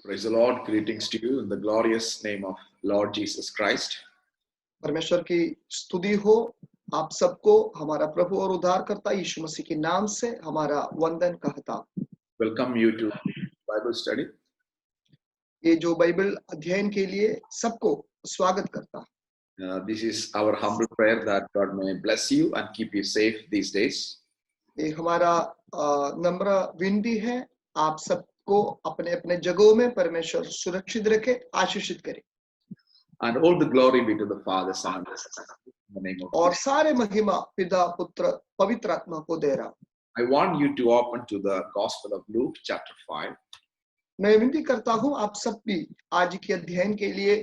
Praise the Lord. Greetings to you in the glorious name of Lord Jesus Christ. परमेश्वर की स्तुति हो आप सबको हमारा प्रभु और उद्धारकर्ता यीशु मसीह के नाम से हमारा वंदन कहता। Welcome you to Bible study. ये जो बाइबल अध्ययन के लिए सबको स्वागत करता। This is our humble prayer that God may bless you and keep you safe these days. ये हमारा नम्र विनती है आप सबको अपने अपने जगहों में परमेश्वर सुरक्षित रखे, आशीषित करे। And all the glory be to the Father, Son, and Holy Spirit. In the name of और Jesus. सारे महिमा पिता पुत्र पवित्र आत्मा को दे रहा। I want you to open to the Gospel of Luke, chapter 5. मैं विनती करता हूँ आप सब भी आज के अध्ययन के लिए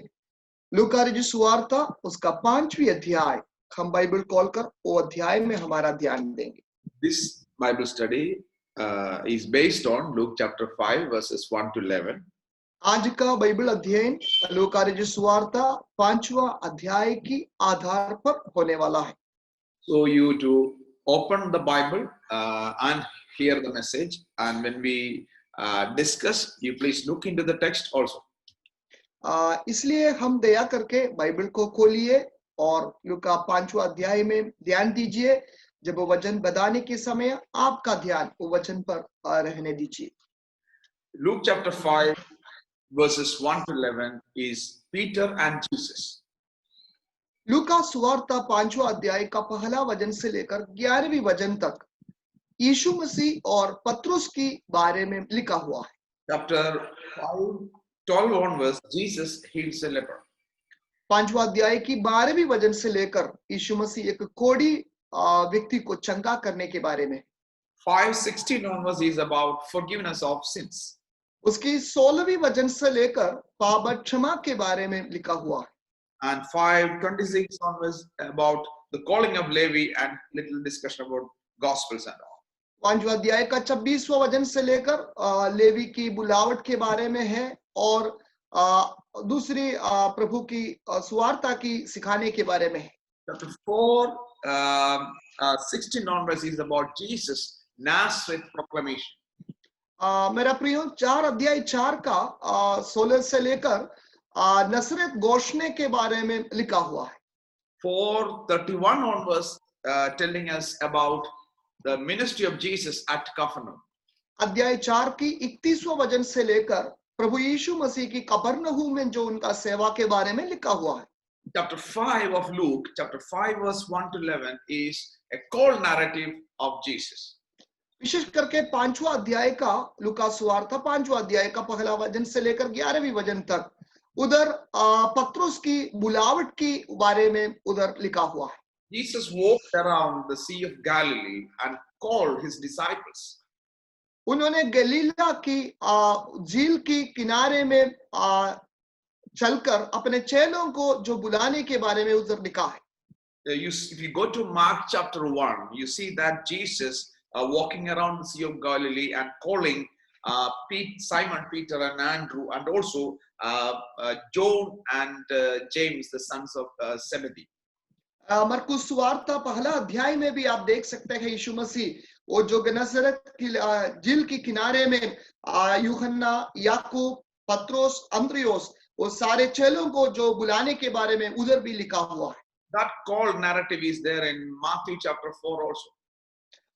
लूका रचित सुवार्ता उसका 5वां अध्याय हम बाइबल कॉल कर वो अध्याय में हमारा ध्यान देंगे। This Bible study is based on Luke chapter 5, verses 1 to 11. आज का बाइबल अध्ययन लूका रचित सुवार्ता 5वां अध्याय की आधार पर होने वाला है। So you to open the Bible and hear the message, and when we discuss, you please look into the text also. इसलिए हम दया करके बाइबल को खोलिए और लूका 5वां अध्याय में ध्यान दीजिए। जब वो वचन बताने के समय आपका ध्यान वो वचन पर रहने दीजिए। Luke chapter 5, verses 1 to 11 is Peter and Jesus. लूका सुवार्ता 5वां अध्याय का पहला वचन से लेकर 11वें वचन तक यीशु मसीह और पतरस की बारे में लिखा हुआ है। Chapter 5, 12 onwards, Jesus heals a leper. 5वां अध्याय की 12वीं वचन से लेकर यीशु मसीह एक कोढ़ी व्यक्ति को चंगा करने के बारे में। 5:16 onwards is about forgiveness of sins. उसकी 16वीं वचन से लेकर पाप क्षमा के बारे में लिखा हुआ है। And 5:26 onwards about the calling of Levi and little discussion about gospels and all. 5वां अध्याय का 26वां वचन से लेकर लेवी की बुलावट के बारे में है और दूसरी प्रभु की सुवार्ता की सिखाने के बारे में है। Chapter 4, 16 onwards is about Jesus Nazareth proclamation. मेरा प्रियो 4 अध्याय 4 का 16 से लेकर नसरत घोषणे के बारे में लिखा हुआ है। 4:31 onwards telling us about the ministry of Jesus at Capernaum. अध्याय 4 की 31वां वचन से लेकर प्रभु यीशु मसीह की कफरनहूम में जो उनका सेवा के बारे में लिखा हुआ है। Chapter 5 of Luke, chapter 5 verse 1 to 11 is a call narrative of Jesus. विशेष करके 5वां अध्याय का लूका सुवार्ता 5वां अध्याय का पहला वचन से लेकर 11वीं वचन तक उधर पतरस की बुलावट की बारे में उधर लिखा हुआ है। Jesus walked around the Sea of Galilee and called his disciples. उन्होंने गलीला की झील की किनारे में चलकर अपने चेलों को जो बुलाने के बारे में उधर लिखा है। If you go to Mark chapter 1, you see that Jesus walking around the Sea of Galilee and calling Simon, Peter, and Andrew, and also John and James, the sons of Zebedee. मरकुस सुवार्ता पहला अध्याय में भी आप देख सकते हैं यीशु मसीह वो जो गनसरत की झील के किनारे में यूहन्ना, याकूब, पतरस, अंद्रियोस वो सारे चेलों को जो बुलाने के बारे में उधर भी लिखा हुआ है। That call narrative is there in Matthew chapter 4 also.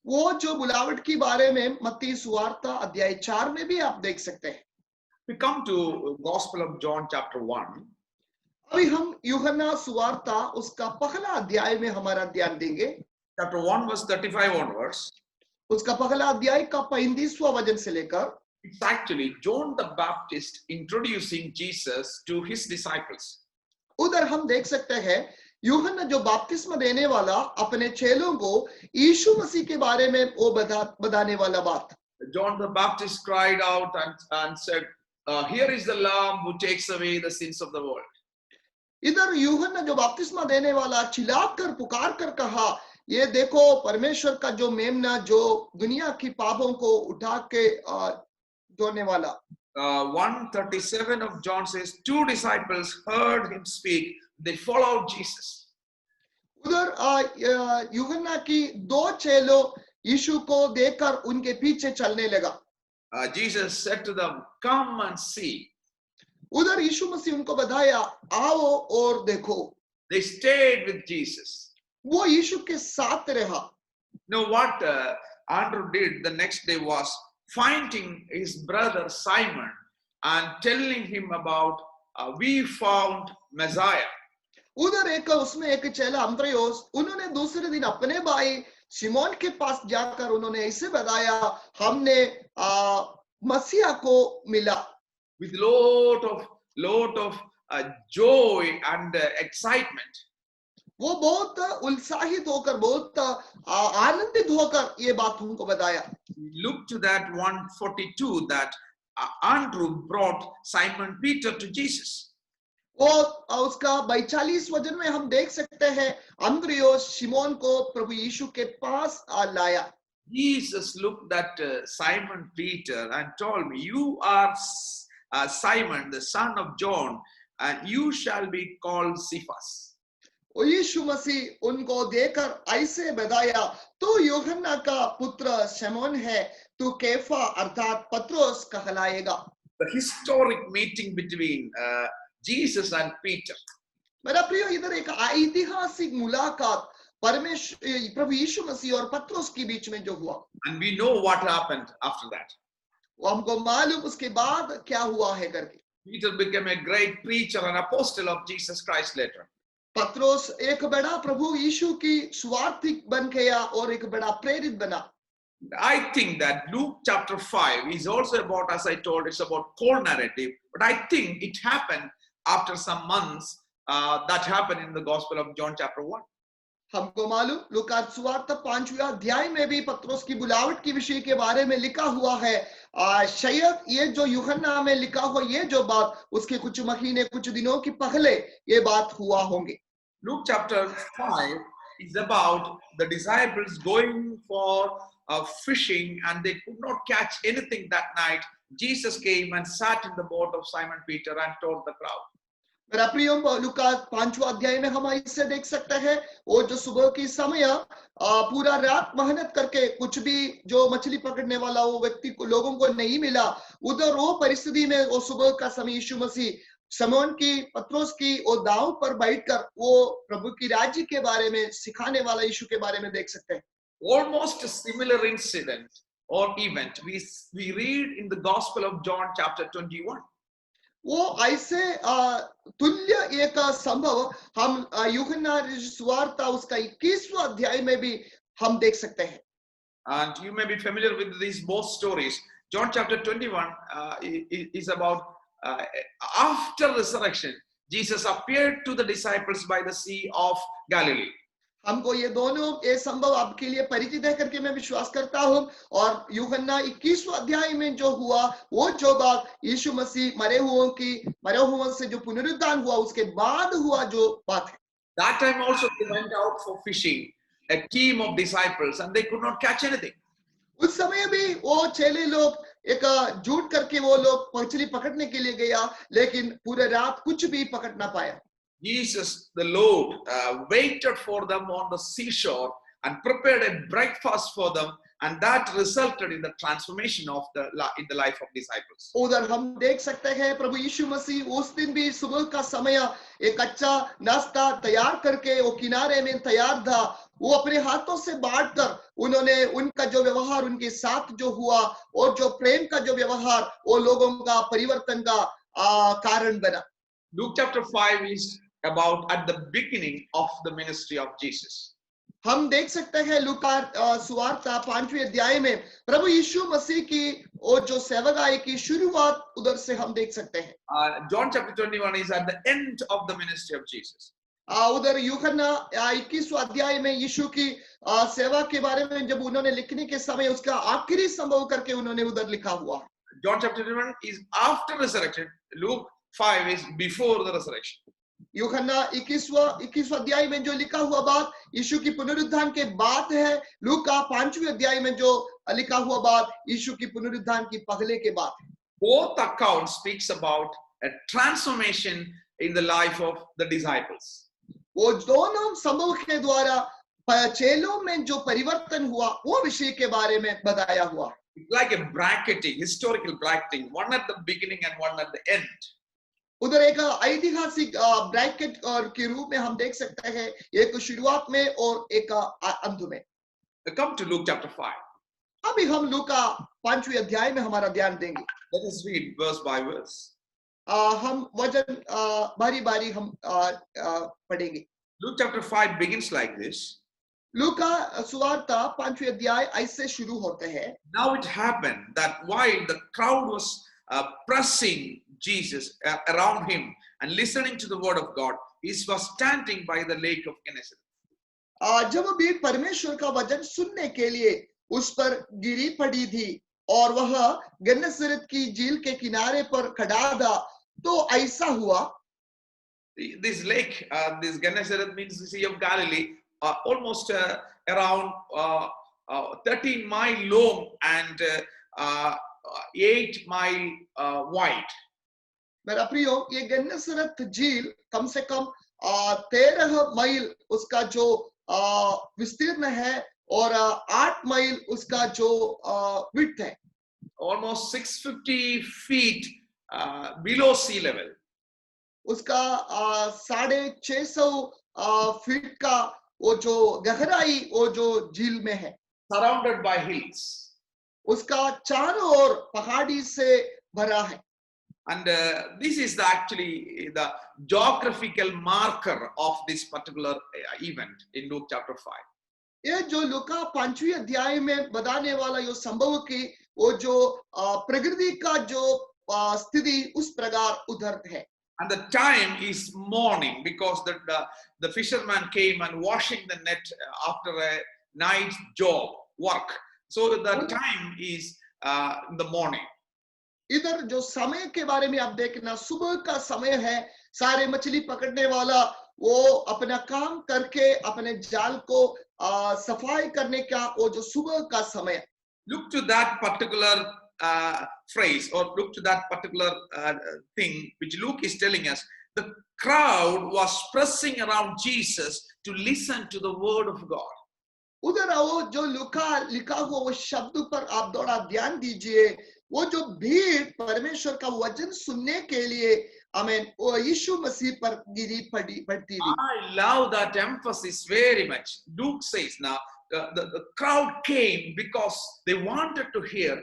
वो जो बुलावट के बारे में मत्ती सुवार्ता अध्याय 4 में भी आप देख सकते हैं। We come to Gospel of John chapter 1. अभी हम यूहन्ना सुवार्ता उसका पहला अध्याय में हमारा ध्यान देंगे। Chapter 1 verse 35 onwards. उसका पहला अध्याय का 35वां वचन से लेकर It's actually John the Baptist introducing Jesus to his disciples. उधर हम देख सकते हैं यूहन्ना जो बपतिस्मा देने वाला अपने चेलों को यीशु मसीह के बारे में वो बताने वाला बात। John the Baptist cried out and said, here is the Lamb who takes away the sins of the world. इधर यूहन्ना जो बपतिस्मा देने वाला चिल्लाकर पुकार कर कहा ये देखो परमेश्वर का जो मेमना जो दुनिया की पापों को उठा के धोने वाला। 1:37 of John says, two disciples heard him speak, they followed Jesus. उधर यूहन्ना की 2 चेलों यीशु को देखकर उनके पीछे चलने लगा। Jesus said to them, come and see. उधर यीशु मसीह उनको बताया, आओ और देखो। They stayed with Jesus. वो यीशु के साथ रहा। Now, what Andrew did the next day was finding his brother Simon and telling him about we found Messiah. उधर एक उसमें एक चेला अंद्रयोस, उन्होंने दूसरे दिन अपने भाई शिमोन के पास जाकर उन्होंने ऐसे बताया, हमने मसीहा को मिला। With lot of joy and excitement. वो बहुत उत्साहित होकर, बहुत आनंदित होकर ये बात उनको बताया। Look to that 142 that Andrew brought Simon Peter to Jesus. वो उसका 42 वचन में हम देख सकते हैं, अंद्रयोस शिमोन को प्रभु यीशु के पास लाया। Jesus looked at Simon Peter and told me, you are Simon, the son of John, and you shall be called Cephas. यीशु मसीह उनको देखकर ऐसे बताया, तू यूहन्ना का पुत्र शिमोन है, तू कैफा अर्थात पत्रोस कहलाएगा। The historic meeting between Jesus and Peter. मेरा प्रिय, इधर एक ऐतिहासिक मुलाकात परमेश्वर प्रभु यीशु मसीह और पत्रोस के बीच में जो हुआ। And we know what happened after that. वो हमको मालूम उसके बाद क्या हुआ है करके। Peter became a great preacher and apostle of Jesus Christ later. पत्रोस एक बड़ा प्रभु यीशु की सुवार्थिक बन गया और एक बड़ा प्रेरित बना। I think that Luke chapter 5 is also about, as I told, it's about core narrative, but I think it happened after some months that happened in the Gospel of John chapter 1. हमको मालूम लूका सुवार्त 5वें अध्याय में भी पत्रोस की बुलावट के विषय के बारे में लिखा हुआ है। शायद ये जो यूहन्ना में लिखा हुआ ये जो बात उसके कुछ महीने कुछ दिनों की पहले ये बात हुआ होंगे। Luke chapter 5 is about the disciples going for fishing and they could not catch anything that night. Jesus came and sat in the boat of Simon Peter and told the crowd. मेरा प्रिय, लूका 5वां अध्याय में हम इससे देख सकते हैं, वो जो सुबह की समय पूरा रात मेहनत करके कुछ भी जो मछली पकड़ने वाला वो व्यक्ति को लोगों को नहीं मिला, उधर वो परिस्थिति में वो सुबह का समय यीशु मसीह शमौन की पत्रोस की वो दांव पर बैठकर वो प्रभु की राज्य के बारे में सिखाने वाला यीशु के बारे में देख सकते हैं। Almost a similar incident or event we read in the Gospel of John chapter 21. वो ऐसे तुल्य एक संभव हम यूहन्ना सुवार्त उसका 21वां अध्याय में भी हम देख सकते हैं। And you may be familiar with these both stories. John chapter 21 is about after resurrection, Jesus appeared to the disciples by the Sea of Galilee. हमको ये दोनों ये संभव आपके लिए परिचित है करके मैं विश्वास करता हूँ। और यूहन्ना 21वां अध्याय में जो हुआ वो जो बात यीशु मसीह मरे हुओं से जो पुनरुत्थान हुआ उसके बाद हुआ जो बात है। That time also they went out for fishing, a team of disciples, and they could not catch anything. उस समय भी वो चेले लोग एक जुट करके वो लोग मछली पकड़ने के लिए गया, लेकिन पूरे रात कुछ भी पकड़ ना पाया। Jesus, the Lord, waited for them on the seashore and prepared a breakfast for them, and that resulted in the transformation of in the life of disciples. उधर हम देख सकते हैं प्रभु यीशु मसीह उस दिन भी सुबह का समय एक अच्छा नाश्ता तैयार करके वो किनारे में तैयार था। वो अपने हाथों से बांटकर उन्होंने उनका जो व्यवहार उनके साथ जो हुआ और जो प्रेम का जो व्यवहार वो लोगों का परिवर्तन का कारण बना। Luke chapter 5 is about at the beginning of the ministry of Jesus. हम देख सकते हैं लूका सुवार्त 5वें अध्याय में प्रभु यीशु मसीह की वो जो सेवकाई की शुरुआत उधर से हम देख सकते हैं। John chapter 21 is at the end of the ministry of Jesus. उधर यूहन्ना 21वां अध्याय में यीशु की सेवा के बारे में जब उन्होंने लिखने के समय उसका आखिरी संभव करके उन्होंने उधर लिखा हुआ। John chapter 21 is after resurrection. Luke 5 is before the resurrection. यूहन्ना 21वां अध्याय में जो लिखा हुआ बात यीशु की पुनरुत्थान के बाद है। लूका 5वें अध्याय में जो लिखा हुआ बात यीशु की पुनरुत्थान की पहले के बाद है। Both accounts speaks about a transformation in the life of the disciples. वो दोनों संभव के द्वारा चेलों में जो परिवर्तन हुआ वो विषय के बारे में बताया हुआ। It's like a bracketing, historical bracketing, one at the beginning and one at the end. उधर एक ऐतिहासिक ब्रैकेट और के रूप में हम देख सकते हैं, एक शुरुआत में और एक अंत में। Come to Luke chapter 5. अभी हम लूका 5वें अध्याय में हमारा ध्यान देंगे। Let us read verse by verse. हम वचन बारी बारी हम पढ़ेंगे। Luke chapter 5 begins like this. लूका सुवार्ता 5वें अध्याय ऐसे शुरू होते हैं। Now it happened that while the crowd was pressing Jesus around him and listening to the word of God, he was standing by the lake of Gennesaret. जब भी परमेश्वर का वचन सुनने के लिए उस पर गिरी पड़ी थी और वह गन्नेसरत की झील के किनारे पर खड़ा था, तो ऐसा हुआ। This lake, this Gennesaret means the Sea of Galilee, almost around 13 mile long and 8 mile wide. मेरा प्रियो, ये गन्नेसरत झील कम से कम 13 मील उसका जो विस्तीर्ण है और 8 मील उसका जो विड्थ है। Almost 650 feet below sea level. उसका 650 फीट का वो जो गहराई वो जो झील में है। Surrounded by hills. उसका चारों ओर पहाड़ी से भरा है। And this is actually the geographical marker of this particular event in Luke chapter 5. ये जो लूका 5वें अध्याय में बताने वाला यो संभव की वो जो प्रकृति का जो स्थिति उस प्रकार उधर है। And the time is morning because the fisherman came and washing the net after a night's job work. So the time is in the morning. इधर जो समय के बारे में आप देखना, सुबह का समय है। सारे मछली पकड़ने वाला वो अपना काम करके अपने जाल को सफाई करने का वो जो सुबह का समय। Look to that particular phrase or look to that particular thing which Luke is telling us. The crowd was pressing around Jesus to listen to the word of God. उधर वो जो लिखा हुआ वो शब्द पर आप थोड़ा ध्यान दीजिए। वो जो भीड़ परमेश्वर का वचन सुनने के लिए आमीन वो यीशु मसीह पर गिरी पड़ती थी। I love that emphasis very much. Luke says now the crowd came because they wanted to hear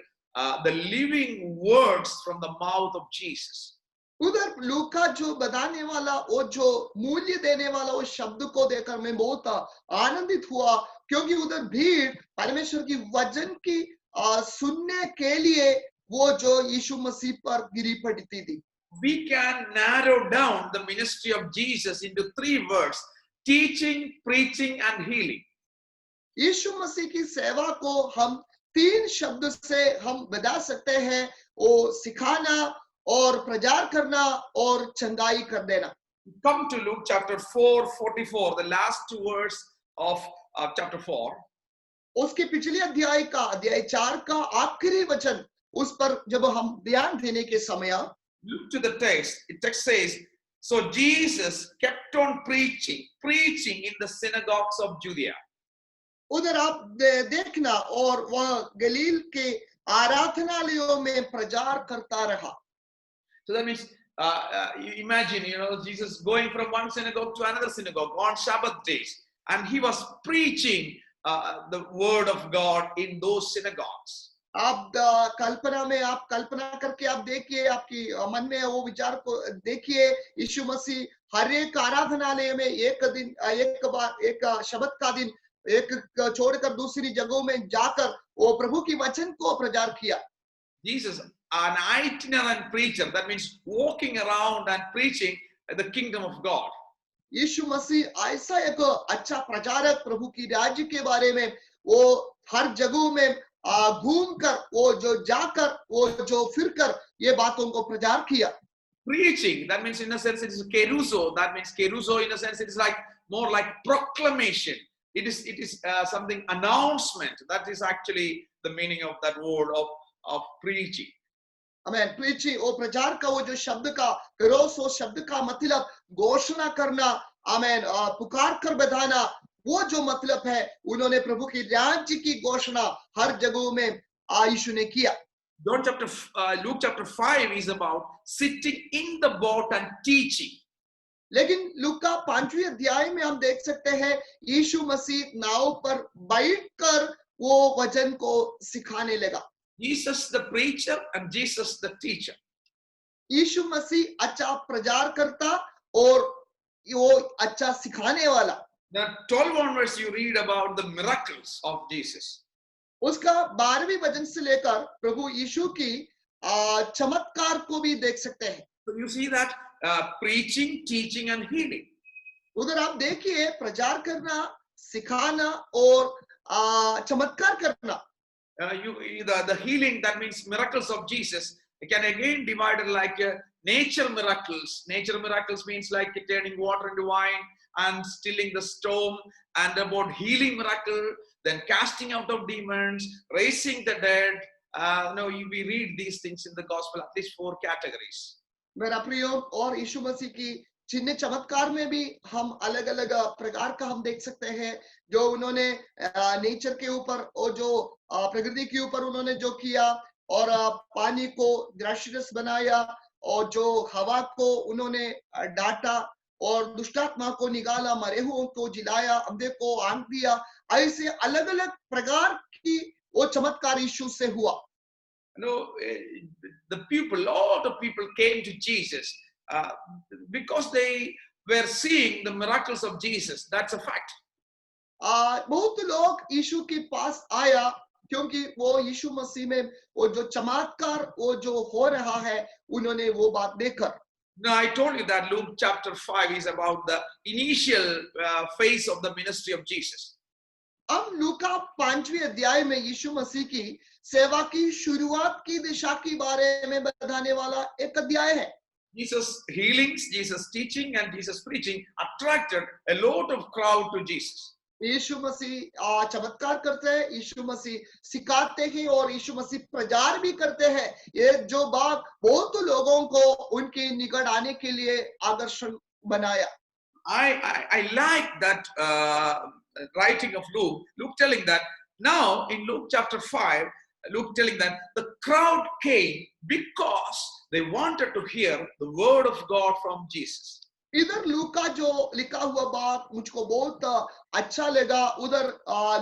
the living words from the mouth of Jesus. उधर लूका जो बताने वाला वो जो मूल्य देने वाला वो शब्द को देखकर मैं बहुत आनंदित हुआ, क्योंकि उधर भीड़ परमेश्वर की वचन की सुनने के लिए वो जो यीशु मसीह पर गिरी पड़ती थी। We can narrow down the ministry of Jesus into 3 words: teaching, preaching and healing. यीशु मसीह की सेवा को हम 3 शब्द से हम बता सकते हैं, वो सिखाना और प्रचार करना और चंगाई कर देना। Come to Luke chapter 4:44, the last 2 words of chapter 4. उसके पिछले अध्याय का अध्याय 4 का आखिरी वचन उस पर जब हम ध्यान देने के समय Look to the text. The text says, so Jesus kept on preaching in the synagogues of Judea. उधर आप देखना और वह गलील के आराधनालयों में प्रचार करता रहा। So that means you imagine, Jesus going from one synagogue to another synagogue on Sabbath days, and he was preaching the word of God in those synagogues. आप कल्पना में आप कल्पना करके आप देखिए, आपकी मन में वो विचार को देखिए। यीशु मसीह हर एक आराधनालय में एक शब्द का दिन एक छोड़कर दूसरी जगहों में जाकर वो प्रभु की वचन को प्रचार किया। Jesus, an itinerant preacher, that means walking around and preaching the kingdom of God. यीशु मसीह ऐसा एक अच्छा प्रचारक प्रभु की राज्य के बारे में वो हर जगहों में घूमकर वो जो जाकर वो जो फिरकर ये बातों को प्रचार किया। Preaching, that means in a sense it is keruso. That means keruso in a sense it is like more like proclamation. It is something announcement. That is actually the meaning of that word of preaching. Amen. Preaching वो प्रचार का वो जो शब्द का केरोसो शब्द का मतलब घोषणा करना, आमेन, पुकार कर बताना, वो जो मतलब है उन्होंने प्रभु की राज्य की घोषणा हर जगहों में यीशु ने किया। Luke chapter 5 is about sitting in the boat and teaching. लेकिन लूका 5वीं अध्याय में हम देख सकते हैं यीशु मसीह नाव पर बैठकर वो वचन को सिखाने लगा। Jesus the preacher and Jesus the teacher. यीशु मसीह अच्छा प्रचार करता और वो अच्छा सिखाने वाला। The 12 onwards you read about the miracles of Jesus. उसका 12वीं वचन से लेकर प्रभु यीशु की चमत्कार को भी देख सकते हैं। So you see that preaching, teaching and healing. उधर आप देखिए प्रचार करना, सिखाना और चमत्कार करना। The healing, that means miracles of Jesus, can again divided like nature miracles. Nature miracles means like turning water into wine and stilling the storm, and about healing miracle, then casting out of demons, raising the dead. We read these things in the gospel, at least 4 categories. मेरा प्रयोग और यीशु मसीह की चिन्ह चमत्कार में भी हम अलग अलग प्रकार का हम देख सकते हैं जो उन्होंने नेचर के ऊपर और जो प्रकृति के ऊपर उन्होंने जो किया और पानी को द्राक्षरस बनाया और जो हवा को उन्होंने डांटा और दुष्टात्मा को निकाला, मरे हुओं को जिलाया, अंधे को आंख दिया। ऐसे अलग अलग प्रकार की वो चमत्कार यीशु से हुआ। Lot of people came to Jesus because they were seeing the miracles of Jesus. That's a fact. बहुत लोग यीशु के पास आया क्योंकि वो यीशु मसीह में वो जो चमत्कार वो जो हो रहा है उन्होंने वो बात देखकर। Now I told you that Luke chapter 5 is about the initial phase of the ministry of Jesus. अब लूका 5वीं अध्याय में यीशु मसीह की सेवा की शुरुआत की दिशा के बारे में बताने वाला एक अध्याय है। Jesus healings, Jesus teaching and Jesus preaching attracted a lot of crowd to Jesus. यीशु मसीह चमत्कार करते हैं, यीशु मसीह सिखाते हैं और यीशु मसीह प्रचार भी करते हैं। ये जो बात बहुत लोगों को उनके निकट आने के लिए आकर्षण बनाया। I like that writing of Luke telling that now in Luke chapter 5, Luke telling that the crowd came because they wanted to hear the word of God from Jesus. इधर लूका जो लिखा हुआ बात मुझको बहुत अच्छा लगा। उधर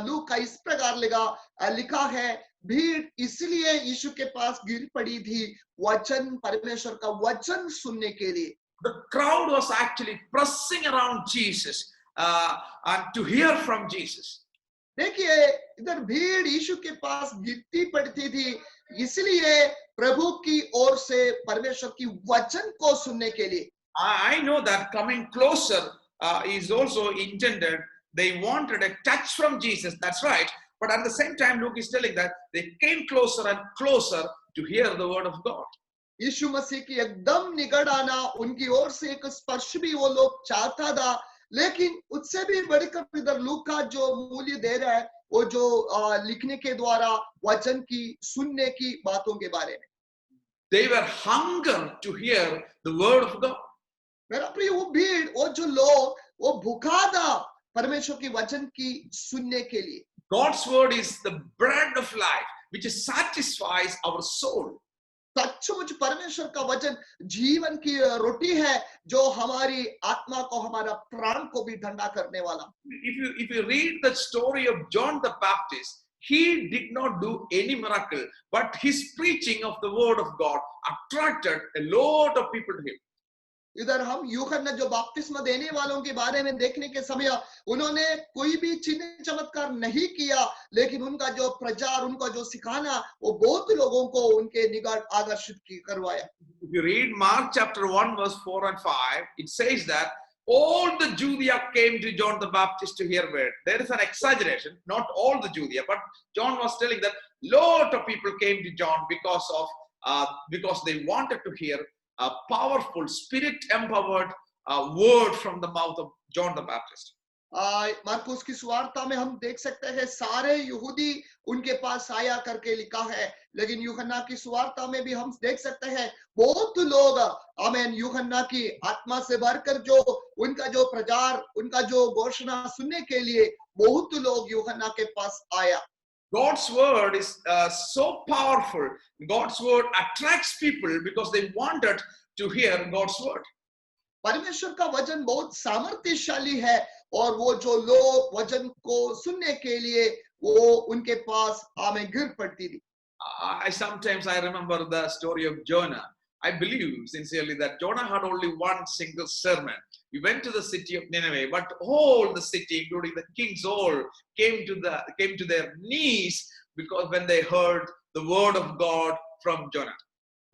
लूका इस प्रकार लिखा है, भीड़ इसलिए यीशु के पास गिर पड़ी थी वचन परमेश्वर का वचन सुनने के लिए। The crowd was actually pressing around Jesus and to hear from Jesus. देखिए इधर भीड़ यीशु के पास गिरती पड़ती थी इसलिए प्रभु की ओर से परमेश्वर की वचन को सुनने के लिए। I know that coming closer is also intended. They wanted a touch from Jesus. That's right. But at the same time, Luke is telling that they came closer and closer to hear the word of God. यीशु मसीह की एकदम निकट आना उनकी ओर से एक स्पर्श भी वो लोग चाहता था, लेकिन उससे भी बढ़कर इधर लूका जो मूल्य दे रहा है वो जो लिखने के द्वारा वचन की सुनने की बातों के बारे में। They were hunger to hear the word of God. मेरा प्रिय वो भीड़ वो जो लोग वो भूखा था परमेश्वर की वचन की सुनने के लिए। God's word is the bread of life which satisfies our soul. सचमुच परमेश्वर का वचन जीवन की रोटी है जो हमारी आत्मा को हमारा प्राण को भी ठंडा करने वाला। If you read the story of John the Baptist, he did not do any miracle, but his preaching of the word of God attracted a lot of people to him. इधर हम यूहन्ना जो बपतिस्मा देने वालों के बारे में देखने के समय उन्होंने कोई भी चिन्ह चमत्कार नहीं किया, लेकिन उनका जो प्रचार उनका जो सिखाना वो बहुत लोगों को उनके निकट आकर्षित करवाया। If you read Mark chapter 1 verse 4 and 5, it says that all the Judea came to John the Baptist to hear word. There is an exaggeration, not all the Judea, but John was telling that lot of people came to John because they wanted to hear a powerful spirit empowered word from the mouth of John the Baptist. Marcus की सुवार्ता में हम देख सकते हैं सारे यहूदी उनके पास आया करके लिखा है, लेकिन यूहन्ना की सुवार्ता में भी हम देख सकते हैं बहुत लोग आमीन यूहन्ना की आत्मा से भरकर जो उनका जो प्रचार उनका जो घोषणा सुनने के लिए बहुत लोग यूहन्ना के पास आया। God's word is so powerful. God's word attracts people because they wanted to hear God's word. परमेश्वर का वचन बहुत सामर्थ्यशाली है और वो जो लोग वचन को सुनने के लिए वो उनके पास आमे गिर पड़ती थी। I remember the story of Jonah. I believe sincerely that Jonah had only one single sermon. He went to the city of Nineveh, but all the city, including the kings, all came to their knees because when they heard the word of God from Jonah.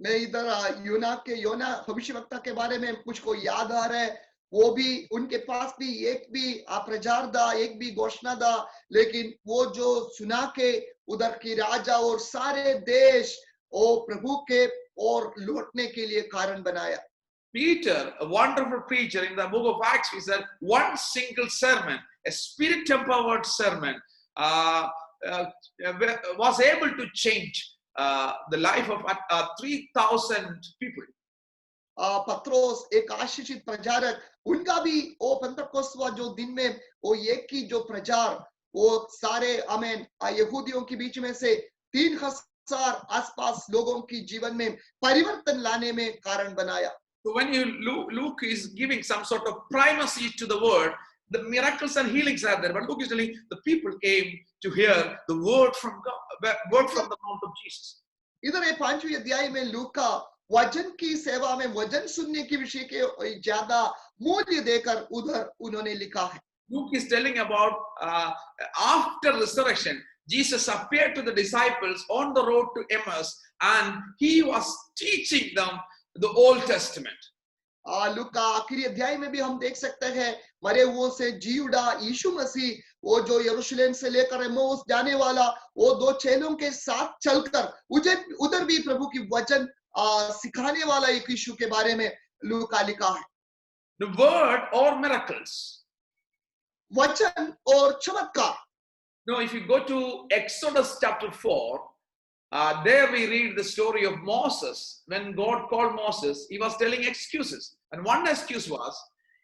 मैं इधर योना भविष्यवक्ता के बारे में मुझको याद आ रहा है, वो भी उनके पास भी एक भी प्रचार था, एक भी घोषणा था, लेकिन वो जो सुना के उधर की राजा और सारे देश ओ प्रभु के और लौटने के लिए कारण बनाया। Peter, a wonderful preacher in the book of Acts, he said one single sermon, a spirit-empowered sermon, was able to change the life of 3,000 people. पत्रोस एक आशीषित प्रचारक, उनका भी वो पेंतकोस्वा जो दिन में वो एक की जो प्रचार वो सारे आमेन यहूदियों के बीच में से 3,000 आसपास लोगों की जीवन में परिवर्तन लाने में कारण बनाया। So when Luke is giving some sort of primacy to the word, the miracles and healings are there, but Luke is telling the people came to hear the word from God, word from the mouth of Jesus. इधर ये 5वीं अध्याय में लूका वचन की सेवा में वचन सुनने के विषय के ज्यादा मूल्य देकर उधर उन्होंने लिखा है। Luke is telling about after resurrection, Jesus appeared to the disciples on the road to Emmaus, and he was teaching them the Old Testament. लूका आखिरी अध्याय में भी हम देख सकते हैं मरे हुओं से जी उठा यीशु मसीह वो जो यरूशलेम से लेकर एम्माउस जाने वाला वो दो चेलों के साथ चलकर उधर भी प्रभु की वचन सिखाने वाला एक यीशु के बारे में लूका लिखा है। The word or miracles. वचन और चमत्कार। Now, if you go to Exodus chapter 4, there we read the story of Moses. When God called Moses, he was telling excuses. And one excuse was,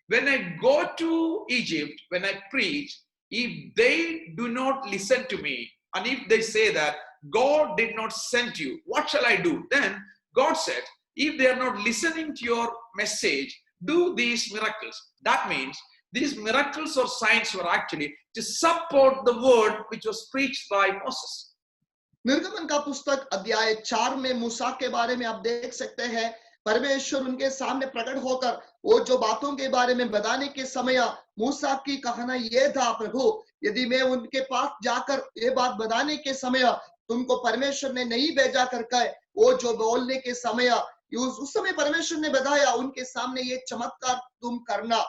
when I go to Egypt, when I preach, if they do not listen to me, and if they say that God did not send you, what shall I do? Then God said, if they are not listening to your message, do these miracles. That means these miracles or signs were actually to support the word which was preached by Moses. निर्गमन का पुस्तक अध्याय 4 में मूसा के बारे में आप देख सकते हैं परमेश्वर उनके सामने प्रकट होकर वो जो बातों के बारे में बताने के समय मूसा की कहना ये था, प्रभु यदि मैं उनके पास जाकर ये बात बताने के समय तुमको परमेश्वर ने नहीं भेजा करके वो जो बोलने के समय उस समय परमेश्वर ने बताया उनके सामने ये चमत्कार तुम करना।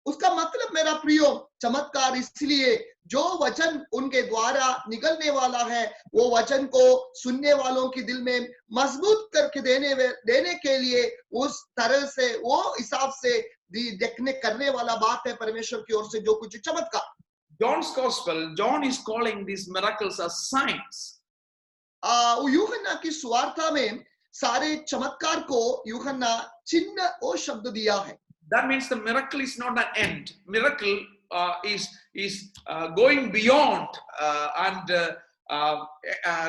उसका मतलब मेरा प्रियो चमत्कार इसलिए जो वचन उनके द्वारा निकलने वाला है वो वचन को सुनने वालों के दिल में मजबूत करके देने के लिए उस तरह से वो हिसाब से देखने करने वाला बात है परमेश्वर की ओर से जो कुछ चमत्कार। John's gospel, John is calling these miracles as signs. यूहन्ना की सुवार्ता में सारे चमत्कार को यूहन्ना चिन्ह और शब्द दिया है। That means the miracle is not an end. Miracle is going beyond and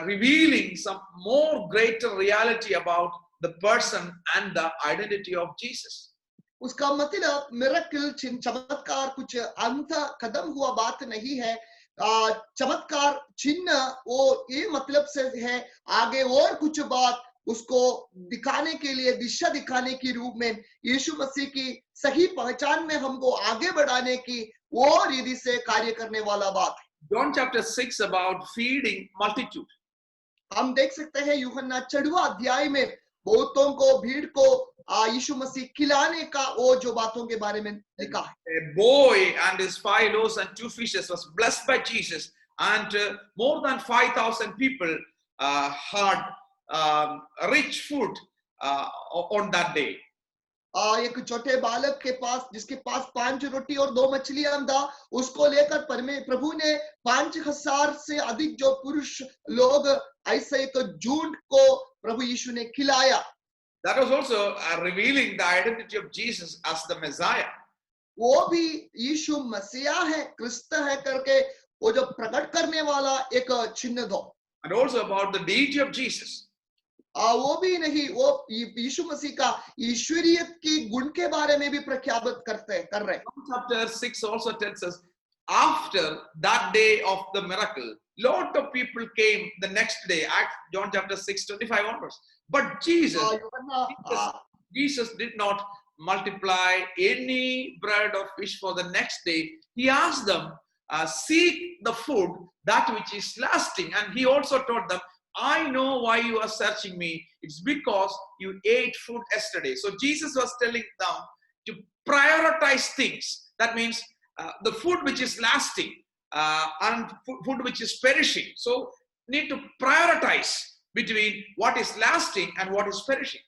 revealing some more greater reality about the person and the identity of Jesus. उसका मतलब मिरेकल चमत्कार कुछ अंत कदम हुआ बात नहीं है। चमत्कार चिन्ह वो ये मतलब से है आगे और कुछ बात उसको दिखाने के लिए दिशा दिखाने के रूप में यीशु मसीह की सही पहचान में हमको आगे बढ़ाने की वो रीति से कार्य करने वाला बात है। John chapter 6 about feeding multitude. हम देख सकते हैं यूहन्ना 6वां अध्याय में बहुतों को भीड़ को यीशु मसीह खिलाने का वो जो बातों के बारे में लिखा है। A boy and his 5 loaves and 2 fishes was blessed by Jesus, and more than 5,000 people had rich food on that day. एक छोटे बालक के पास जिसके पास 5 रोटी और 2 मछलियां था उसको लेकर प्रभु ने 5,000 से अधिक जो पुरुष लोग ऐसे एक झुंड को प्रभु यीशु ने खिलाया। That was also revealing the identity of Jesus as the Messiah. वो भी यीशु मसीहा है क्रिस्त है करके वो जो प्रकट करने वाला एक चिन्ह दो। and also about the deity of Jesus. वो भी नहीं, वो यीशु मसीह का ईश्वरीयत की गुण के बारे में भी प्रख्यापित कर रहे। John chapter 6 also tells us after that day of the miracle, lot of people came the next day. John chapter 6:25 onwards. But Jesus did not multiply any bread or fish for the next day. He asked them, seek the food, that which is lasting. And he also told them, I know why you are searching me. It's because you ate food yesterday. So Jesus was telling them to prioritize things. That means the food which is lasting and food which is perishing. So need to prioritize between what is lasting and what is perishing.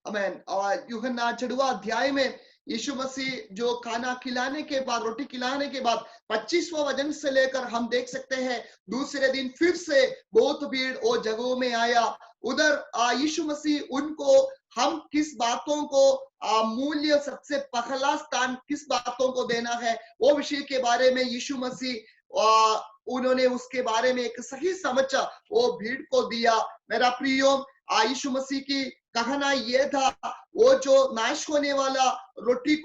आमेन। और यूहन्ना 6वां अध्याय में यीशु मसीह जो खाना खिलाने के बाद, रोटी खिलाने के बाद 25वां वजन से लेकर हम देख सकते हैं दूसरे दिन फिर से बहुत भीड़ वो जगहों में आया। उधर यीशु मसीह उनको हम किस बातों को मूल्य, सबसे पहला स्थान किस बातों को देना है, वो विषय के बारे में यीशु मसीह उन्होंने उसके बारे में एक सही समझ वो भीड़ को दिया। मेरा प्रियो, यीशु मसीह की कहना ये था, वो जो नाश होने वाला रोटी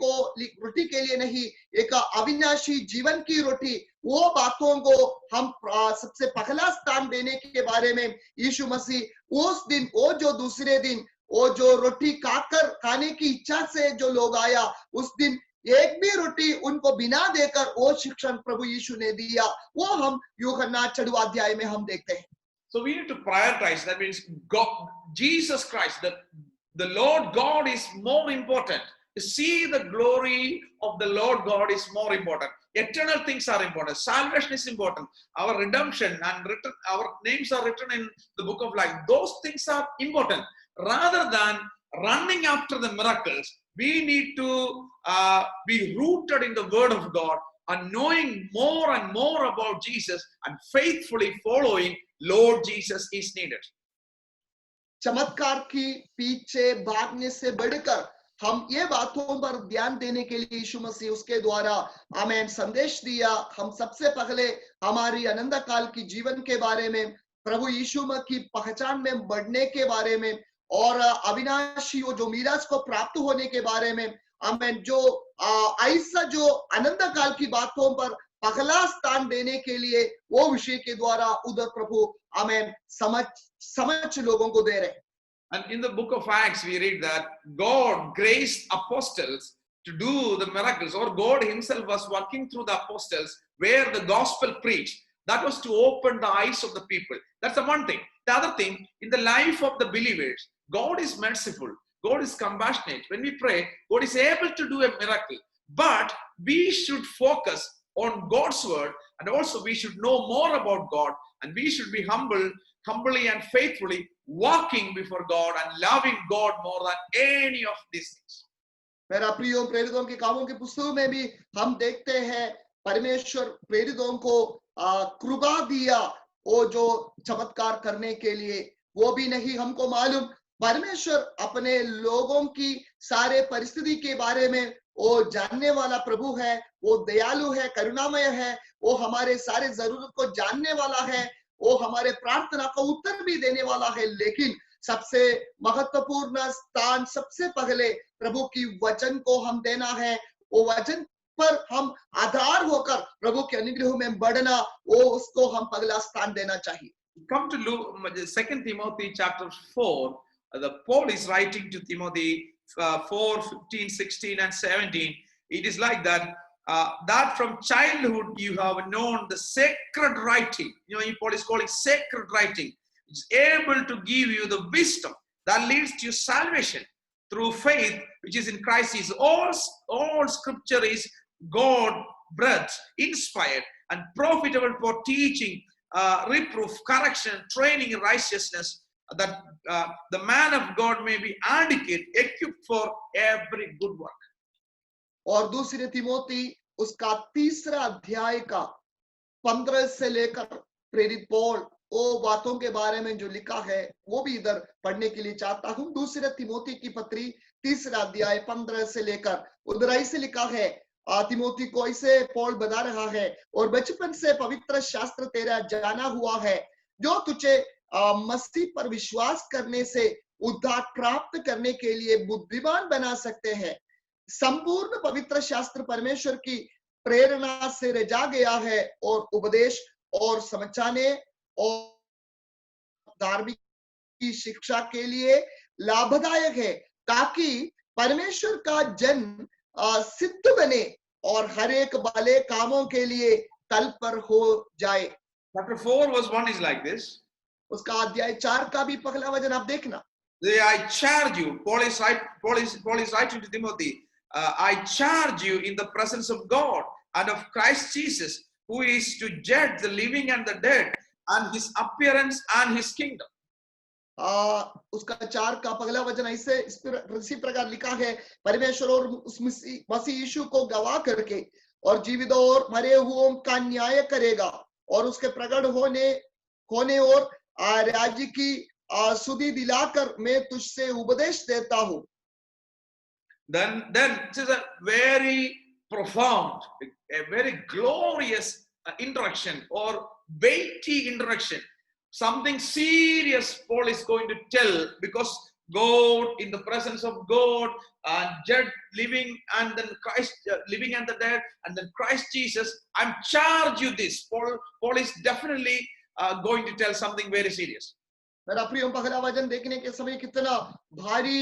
के लिए नहीं, एक अविनाशी जीवन की रोटी, वो बातों को हम सबसे पहला स्थान देने के बारे में यीशु मसीह उस दिन, वो जो दूसरे दिन, वो जो रोटी खाने की इच्छा से जो लोग आया, उस दिन एक भी रोटी उनको बिना देकर वो शिक्षण प्रभु यीशु ने दिया। वो हम यूहन्ना 6वां अध्याय में हम देखते हैं। So we need to prioritize. That means God, Jesus Christ, the Lord God is more important. To see the glory of the Lord God is more important. Eternal things are important. Salvation is important. Our redemption and our names are written in the book of life. Those things are important. Rather than running after the miracles, we need to be rooted in the Word of God and knowing more and more about Jesus and faithfully following Lord Jesus is needed. चमत्कार की पीछे भागने से बढ़कर हम ये बातों पर ध्यान देने के लिए यीशु मसीह उसके द्वारा हमें संदेश दिया। हम सबसे पहले हमारी अनंत काल की जीवन के बारे में, प्रभु यीशु की पहचान में बढ़ने के बारे में और अविनाशी जो मीरास को प्राप्त होने के बारे में, हमें जो ऐसा जो अनंत काल की बातों पर पहला स्थान देने के लिए वो विषय के द्वारा उधर प्रभु हमें समझ लोगों को दे रहे। And in the book of Acts we read that God graced apostles to do the miracles, or God himself was working through the apostles where the gospel preached. That was to open the eyes of the people. That's the one thing. The other thing, in the life of the believers, God is merciful, God is compassionate. When we pray, God is able to do a miracle, but we should focus on God's word, and also we should know more about God, and we should be humbly and faithfully walking before God and loving God more than any of these things. मेरा प्रियो, प्रेरितों के कामों की पुस्तक में भी हम देखते हैं परमेश्वर प्रेरितों को कृपा दिया वो जो चमत्कार करने के लिए। वो भी नहीं, हमको मालूम परमेश्वर अपने लोगों की सारे परिस्थिति के बारे में वो जानने वाला प्रभु है। वो दयालु है, करुणामय है, वो हमारे सारे जरूरत को जानने वाला है, वो हमारे प्रार्थना का उत्तर भी देने वाला है। लेकिन सबसे महत्वपूर्ण स्थान सबसे पहले प्रभु की वचन को हम देना है। वो वचन पर हम आधार होकर प्रभु के अनुग्रह में बढ़ना, वो उसको हम पहला स्थान देना चाहिए। Come to Luke, 2 Timothy chapter 4. The Paul is writing to Timothy 4:15, 16, and 17. It is like that. That from childhood you have known the sacred writing. You know, Paul is calling sacred writing. It's able to give you the wisdom that leads to salvation through faith, which is in Christ. Is all scripture is God breathed, inspired, and profitable for teaching, reproof, correction, training in righteousness, that the man of God may be adequate, equipped for every good work. और दूसरे तिमोथी उसका 3रा अध्याय का 15 से लेकर प्रेरित पौल वो बातों के बारे में जो लिखा है वो भी इधर पढ़ने के लिए चाहता हूं। दूसरे तिमोथी की पत्री 3रा अध्याय 15 से लेकर उधर ऐसे लिखा है, तिमोथी को इसे पौल बता रहा है, और बचपन से पवित्र शास्त्र तेरा जाना हुआ है, जो तुझे मसीह पर विश्वास करने से उद्धार प्राप्त करने के लिए बुद्धिमान बना सकते हैं। संपूर्ण पवित्र शास्त्र परमेश्वर की प्रेरणा से रचा गया है और उपदेश और समझाने और धार्मिक की शिक्षा के लिए लाभदायक है, ताकि परमेश्वर का जन सिद्ध बने और हर एक भले कामों के लिए तत्पर हो जाए। Chapter 4 verse 1 is like this. उसका अध्याय 4 का भी पहला वचन आप देखना। I charge you, Paul is writing to Timothy, I charge you in the presence of God and of Christ Jesus, who is to judge the living and the dead, and his appearance and his kingdom. उसका 4 का पहला वचन इसी प्रकार लिखा है, परमेश्वर और उस मसीह यीशु को गवाह करके और जीवितों और मरे हुओं का न्याय करेगा, और उसके प्रकट होने और राज्य की सुधि दिलाकर मैं तुझसे उपदेश देता हूं। Then it is a very profound, a very glorious introduction or weighty introduction. Something serious Paul is going to tell, because God, in the presence of God, and judge living and then Christ, living and the dead, and then Christ Jesus, I'm charge you this. Paul is definitely going to tell something very serious. मेरा प्रिय, पहला वचन देखने के समय कितना भारी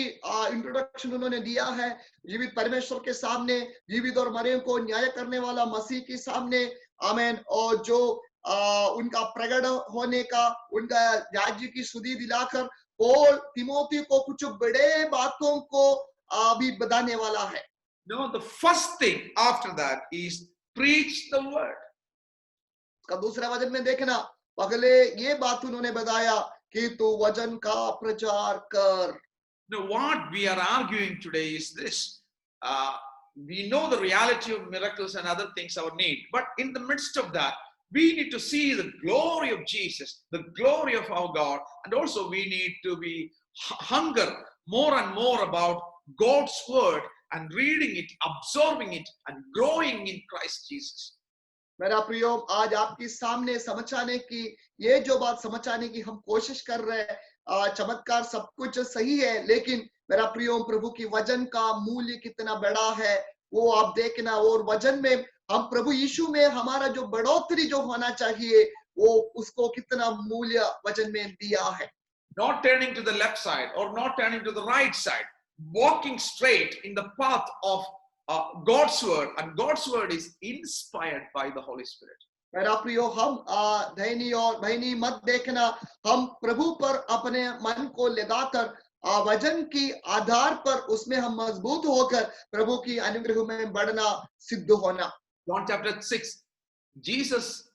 introduction उन्होंने दिया है। जीवित परमेश्वर के सामने, जीवित और मरे को न्याय करने वाला मसीह के सामने, आमीन, और जो उनका प्रकट होने का, उनका राज्य की सुधि दिलाकर पौल तिमोथी को कुछ बड़े बातों को भी बताने वाला है। No, the first thing after that is preach the word. का दूसरा वचन में देखना, पहले ये बात उन्होंने बताया कि तू वचन का प्रचार कर। Now, what we are arguing today is this. We know the reality of miracles and other things our need, but in the midst of that, we need to see the glory of Jesus, the glory of our God, and also we need to be hunger more and more about God's word and reading it, absorbing it, and growing in Christ Jesus. मेरा प्रियो, आज आपके सामने समझाने की, ये जो बात समझाने की हम कोशिश कर रहे हैं, चमत्कार सब कुछ सही है, लेकिन मेरा प्रियो, प्रभु की वचन का मूल्य कितना बड़ा है वो आप देखना। और वचन में हम प्रभु यीशु में हमारा जो बढ़ोतरी जो होना चाहिए, वो उसको कितना मूल्य वचन में दिया है। Not turning to the left side or not turning to the right side, walking straight in the path of God's word, and God's word is inspired by the Holy Spirit. मेरा प्रियो, हम धैनी और बहनी मत देखना, हम प्रभु पर अपने मन को लगाकर वचन की आधार पर उसमें हम मजबूत होकर प्रभु की अनुग्रह में बढ़ना, सिद्ध होना। John chapter 6, Jesus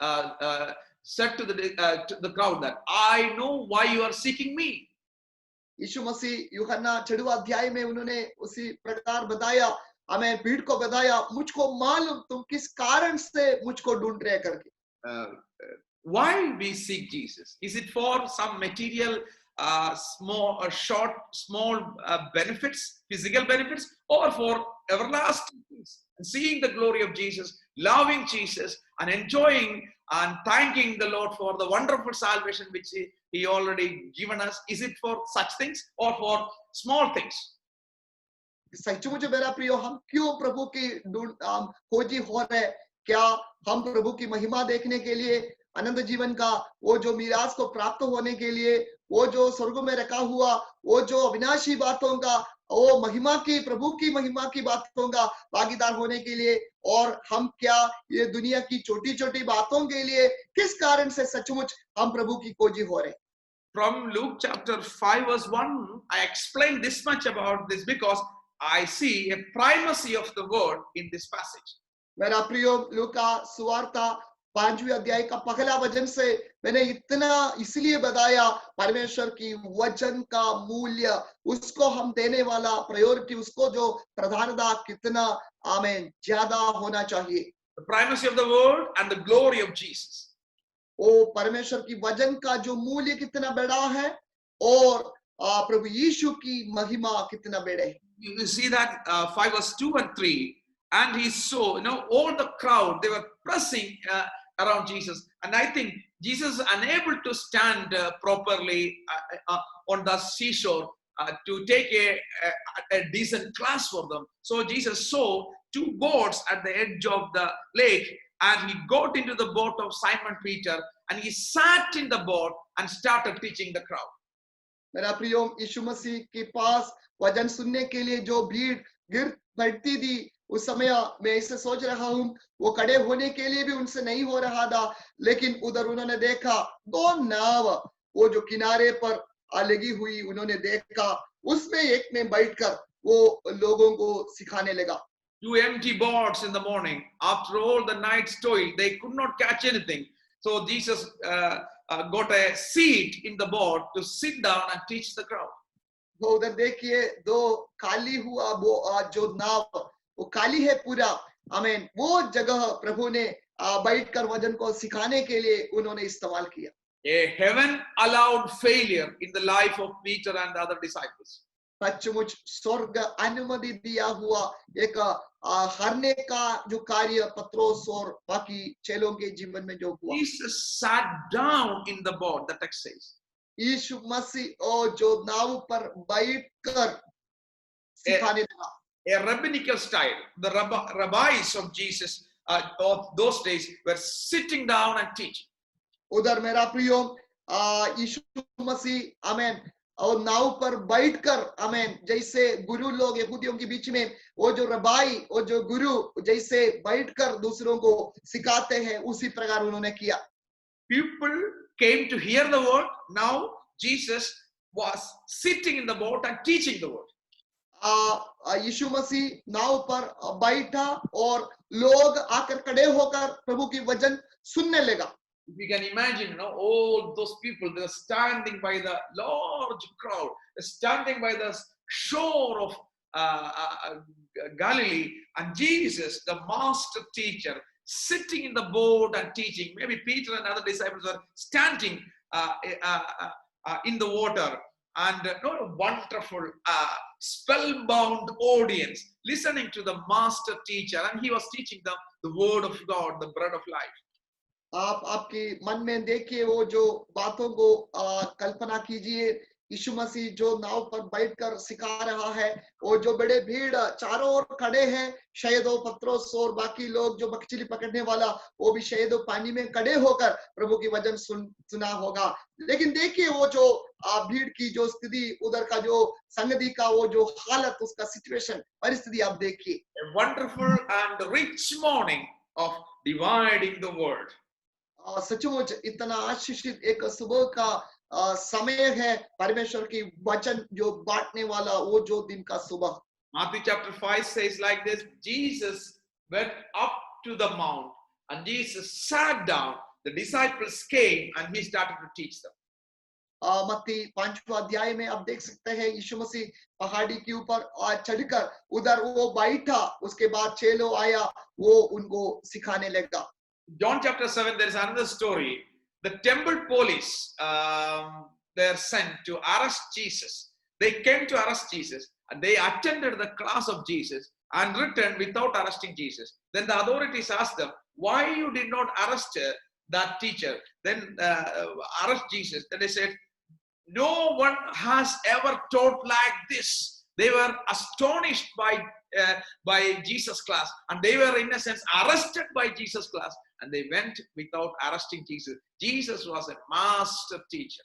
said to the crowd that I know why you are seeking me. यीशु मसीह यूहन्ना 6 अध्याय में उन्होंने उसी प्रकार बताया, हमें भीड़ को बताया, मुझको मालूम तुम किस कारण से मुझको ढूंढ रहे करके। Why we seek Jesus? Is it for some material, small benefits, physical benefits, or for everlasting peace? And seeing the glory of Jesus, loving Jesus, and enjoying and thanking the Lord for the wonderful salvation which He already given us. Is it for such things or for small things? सचमुच मेरा प्रियो, हम क्यों प्रभु की खोजी हो रहे? क्या हम प्रभु की महिमा देखने के लिए, अनंत जीवन का वो जो मिराज को प्राप्त होने के लिए, वो जो स्वर्ग में रखा हुआ, वो जो अविनाशी बातों का, वो महिमा की, प्रभु की महिमा की बातों का भागीदार होने के लिए, और हम क्या ये दुनिया की छोटी छोटी बातों के लिए, किस कारण से सचमुच हम प्रभु की खोजी हो रहे? From Luke chapter 5 verse 1, I explained this much about this because I see a primacy of the word in this passage. मेरा प्रियो, लूका सुवार्ता 5वें अध्याय का पहला वचन से मैंने इतना इसलिए बताया, परमेश्वर की वचन का मूल्य, उसको हम देने वाला प्रायोरिटी, उसको जो प्रधानता कितना आमेन ज्यादा होना चाहिए। The primacy of the word and the glory of Jesus. ओ परमेश्वर की वचन का जो मूल्य कितना बड़ा है, और प्रभु यीशु की महिमा कितना बड़े है। You see that 5 verse 2 and 3, and he saw, all the crowd, they were pressing around Jesus. And I think Jesus is unable to stand properly on the seashore to take a decent class for them. So Jesus saw two boats at the edge of the lake, and he got into the boat of Simon Peter, and he sat in the boat and started teaching the crowd. मेरा प्रियो, यीशु मसीह के पास वचन सुनने के लिए जो भीड़ गिर बैठती थी, उस समय मैं इसे सोच रहा हूँ, वो खड़े होने के लिए भी उनसे नहीं हो रहा था, लेकिन उधर उन्होंने देखा दो नाव वो जो किनारे पर लगी हुई, उन्होंने देखा उसमें एक में बैठकर वो लोगों को सिखाने लगा. Two empty boats in the morning. After all the night's toil, they could not catch anything. So Jesus got a seat in the boat to sit down and teach the crowd. वो उधर देखिए, दो खाली हुआ वो जो नाव, वो खाली है पूरा. आमीन. वो जगह प्रभु ने बैठकर वचन को सिखाने के लिए उन्होंने इस्तेमाल किया. A heaven allowed failure in the life of Peter and the other disciples. सचमुच स्वर्ग अनुमति दिया हुआ एक हारने का जो कार्य पत्रोस और बाकी चेलों के जीवन में जो हुआ. Jesus sat down in the boat, the text says. यीशु मसीह और जो नाव पर बैठकर सिखाने लगा. A rabbinical style. The rabbis of Jesus of those days were sitting down and teaching. उधर मेरा प्रियो, यीशु मसीह आमीन और नाव पर बैठकर आमीन, जैसे गुरु लोग यहूदियों के बीच में वो जो रबाई और जो गुरु जैसे बैठकर दूसरों को सिखाते हैं, उसी प्रकार उन्होंने किया. People came to hear the word. Now Jesus was sitting in the boat and teaching the word. यीशु मसीह नाव पर बैठा और लोग आकर खड़े होकर प्रभु की वचन सुनने लगा. We can imagine, all those people, they're standing by the large crowd, standing by the shore of Galilee, and Jesus, the master teacher, sitting in the boat and teaching. Maybe Peter and other disciples are standing in the water, and a wonderful spellbound audience listening to the master teacher, and he was teaching them the word of God, the bread of life. आप आपके मन में देखिए वो जो बातों को कल्पना कीजिए. यीशु मसीह जो नाव पर बैठकर सिखा रहा है, वो जो बड़े भीड़ चारों ओर खड़े हैं, शायद वो पत्रोस और बाकी लोग जो मछली पकड़ने वाला, वो भी शायद पानी में खड़े होकर प्रभु की वचन सुना होगा. लेकिन देखिए वो जो भीड़ की जो स्थिति, उधर का जो संगति का वो जो हालत, उसका सिचुएशन, परिस्थिति आप देखिए. A wonderful and rich morning of dividing the word. सचमुच इतना आशीषित एक सुबह का समय है, परमेश्वर की वचन जो बांटने वाला, वो जो दिन का सुबह. Matthew chapter 5 says like this: Jesus went up to the mount and Jesus sat down. The disciples came and he started to teach them. मत्ती 5वां अध्याय में आप देख सकते हैं, यीशु मसीह पहाड़ी के ऊपर चढ़कर उधर वो बैठा, उसके बाद चेलो आया, वो उनको सिखाने लगा. John chapter 7, there is another story. The temple police, they are sent to arrest Jesus. They came to arrest Jesus and they attended the class of Jesus and returned without arresting Jesus. Then the authorities asked them, why you did not arrest that teacher? Then arrest Jesus. Then they said, no one has ever taught like this. They were astonished by Jesus' class, and they were in a sense arrested by Jesus' class, and they went without arresting Jesus. Jesus was a master teacher.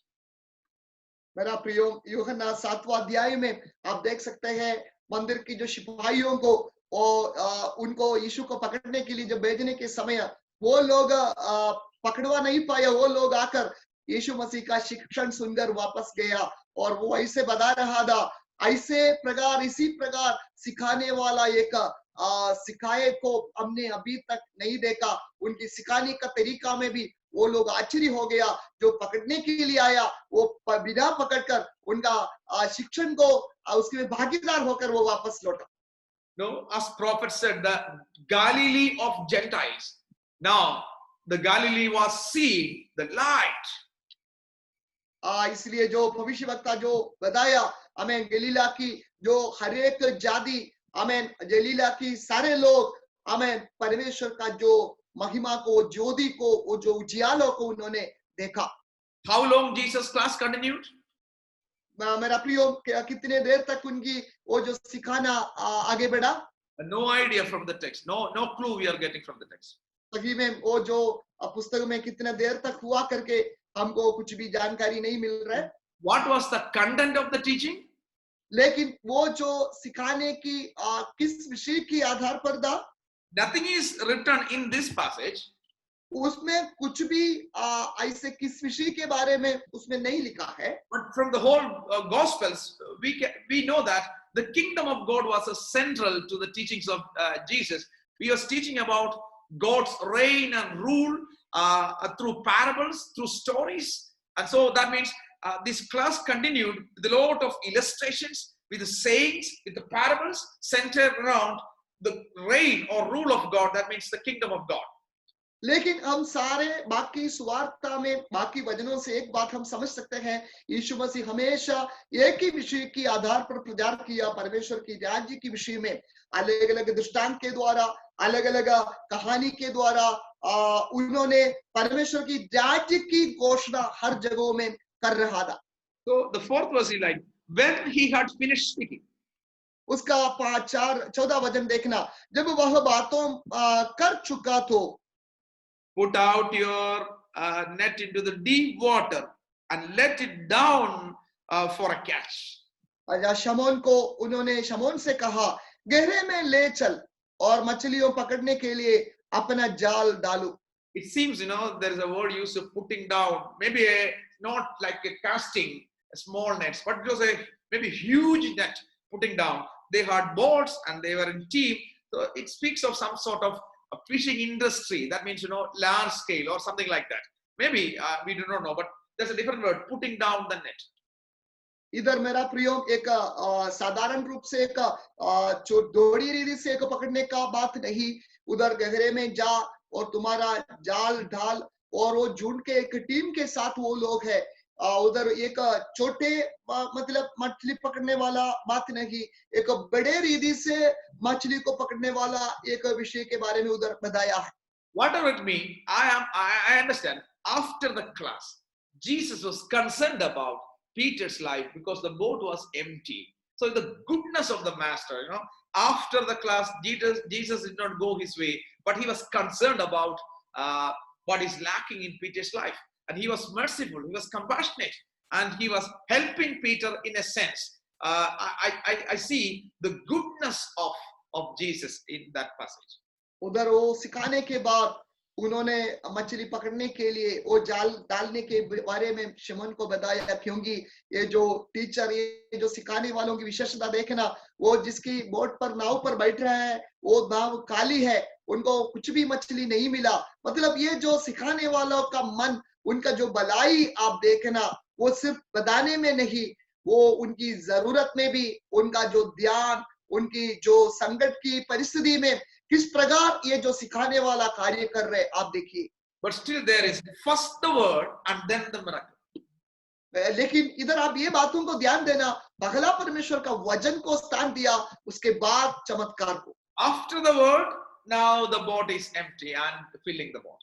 मेरा प्रियो, यूहन्ना 7वां अध्याय में आप देख सकते हैं, मंदिर की जो सिपाहियों को और उनको यीशु को पकड़ने के लिए जब भेजने के समय वो लोग पकड़वा नहीं पाए. वो लोग आकर यीशु मसीह का शिक्षण सुनकर वापस गया और वो ऐसे बता रहा था, ऐसे प्रकार इसी प्रकार सिखाने वाला एक सिखाए को हमने अभी तक नहीं देखा. उनकी सिखाने का तरीका में भी वो लोग आश्चर्य हो गया. जो पकड़ने के लिए आया वो बिना पकड़कर उनका शिक्षण को उसके भागीदार होकर वो वापस लौटा. No, as prophet said, the Galilee of Gentiles. Now the Galilee was seeing the light. इसलिए जो भविष्यवक्ता जो बताया हमें, गलीला की जो हर एक जाति आमेन जलीला की सारे लोग आमेन परमेश्वर का जो महिमा को ज्योति को वो जो उजियालों को उन्होंने देखा। How long Jesus' class continued? मेरा प्रियो कितने देर तक उनकी वो जो सिखाना आगे बढ़ा। No idea from the text. No clue we are getting from the text. सही में वो जो पुस्तक में कितने देर तक हुआ करके हमको कुछ भी जानकारी नहीं मिल रहा है। What was the content of the teaching? लेकिन वो जो सिखाने की किस विषय की आधार पर था, Nothing is written in this passage. उसमें कुछ भी ऐसे किस विषय के बारे में उसमें नहीं लिखा है। But from the whole Gospels, we know that the kingdom of God was central to the teachings of Jesus. He was teaching about God's reign and rule through parables, through stories. And so that means this class continued with a lot of illustrations, with the sayings, with the parables centered around the reign or rule of God. That means the kingdom of God. लेकिन हम सारे बाकी सुवार्ता में बाकी वचनों से एक बात हम समझ सकते हैं, यीशु मसीह हमेशा एक ही विषय की आधार पर प्रचार किया, परमेश्वर की राज्य की विषय में अलग अलग दृष्टांत के द्वारा, अलग अलग कहानी के द्वारा उन्होंने परमेश्वर की राज्य की घोषणा हर जगह में कर रहा था। So the fourth verse is like, when he had finished speaking. उसका 14 वचन देखना, जब वह बातों कर चुका तो put out your net into the deep water and let it down for a catch. शमौन को उन्होंने शमौन से कहा, गहरे में ले चल और मछलियों पकड़ने के लिए अपना जाल डालो। It seems, there is a word used of putting down, maybe not like a casting, a small nets, but it was a maybe huge net putting down. They had boats and they were in team. So it speaks of some sort of a fishing industry. That means, large scale or something like that. Maybe we do not know, but there's a different word, putting down the net. इधर मेरा प्रयोग एक साधारण रूप से एक जो डोरी रीति से एक पकड़ने का बात नहीं, उधर गहरे में जा और तुम्हारा जाल डाल, और वो झुंड के एक टीम के साथ वो लोग है, उधर एक छोटे मतलब मछली पकड़ने वाला बात नहीं, एक बड़े रीति से मछली को पकड़ने वाला एक विषय के बारे में उधर बताया है। Whatever it means, I understand. After the class, Jesus was concerned about Peter's life because the boat was empty. So the goodness of the master, after the class, Jesus did not go his way, but he was concerned about what is lacking in Peter's life. And he was merciful, he was compassionate, and he was helping Peter in a sense. I see the goodness of Jesus in that passage. उधर वो सिखाने के बाद उन्होंने मछली पकड़ने के लिए वो जाल डालने के बारे में शमौन को बताया, क्योंकि ये जो टीचर, ये जो सिखाने वालों की विशेषता देखना, वो जिसकी बोट पर नाव पर बैठ रहे हैं वो नाव काली है, उनको कुछ भी मछली नहीं मिला। मतलब ये जो सिखाने वालों का मन, उनका जो भलाई आप देखना, वो सिर्फ बताने में नहीं, वो उनकी जरूरत में भी उनका जो ध्यान, उनकी जो संकट की परिस्थिति में किस प्रकार ये जो सिखाने वाला कार्य कर रहे, आप देखिए। But still there is first the word and then the miracle. लेकिन इधर आप ये बातों को ध्यान देना, पहला परमेश्वर का वचन को स्थान दिया, उसके बाद चमत्कार को। After the word, now the boat is empty and filling the boat.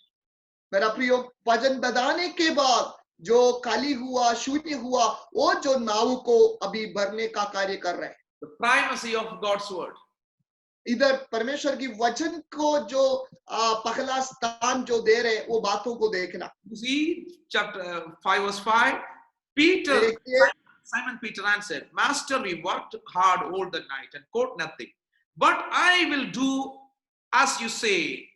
मेरा प्रियो, वचन बताने के बाद जो खाली हुआ, शून्य हुआ, वो जो नाव को अभी भरने का कार्य कर रहे हैं। The primacy of God's word. इधर परमेश्वर की वचन को जो पहला स्थान जो दे रहे, वो बातों को देखना। You see, chapter 5 verse 5, Simon Peter answered, Master, we worked hard all the night and caught nothing, but I will do as you say.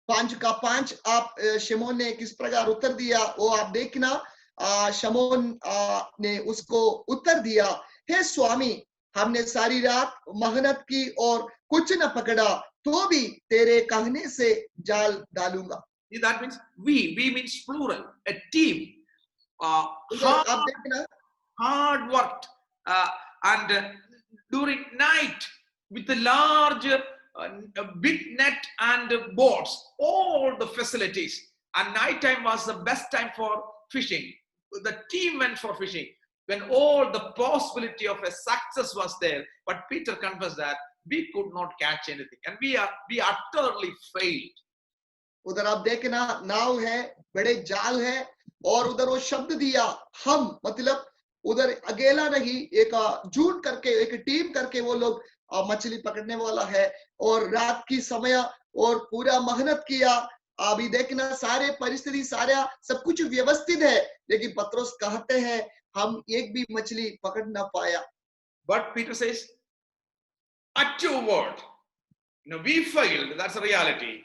5 का 5 आप शमौन ने किस प्रकार उत्तर दिया, वो आप देखना। शमौन ने उसको उत्तर दिया, हे स्वामी, हमने सारी रात मेहनत की और कुछ न पकड़ा, तो भी तेरे कहने से जाल डालूंगा। That means we means plural, a team. Hard worked and during night with a large big net and boats, all the facilities, and night time was the best time for fishing. The team went for fishing. when all the possibility of a success was there, but Peter confessed that we could not catch anything and we utterly failed. उधर आप देखना नाव है, बड़े जाल है, और उधर वो शब्द दिया हम, मतलब उधर अकेला नहीं, एक झुंड करके, एक टीम करके वो लोग मछली पकड़ने वाला है, और रात की समय और पूरा मेहनत किया। अभी देखना सारे परिस्थिति, सारा सब कुछ व्यवस्थित है, लेकिन पतरस कहते हैं हम एक भी मछली पकड़ ना पाया। But Peter says, at your word, we failed, that's a reality,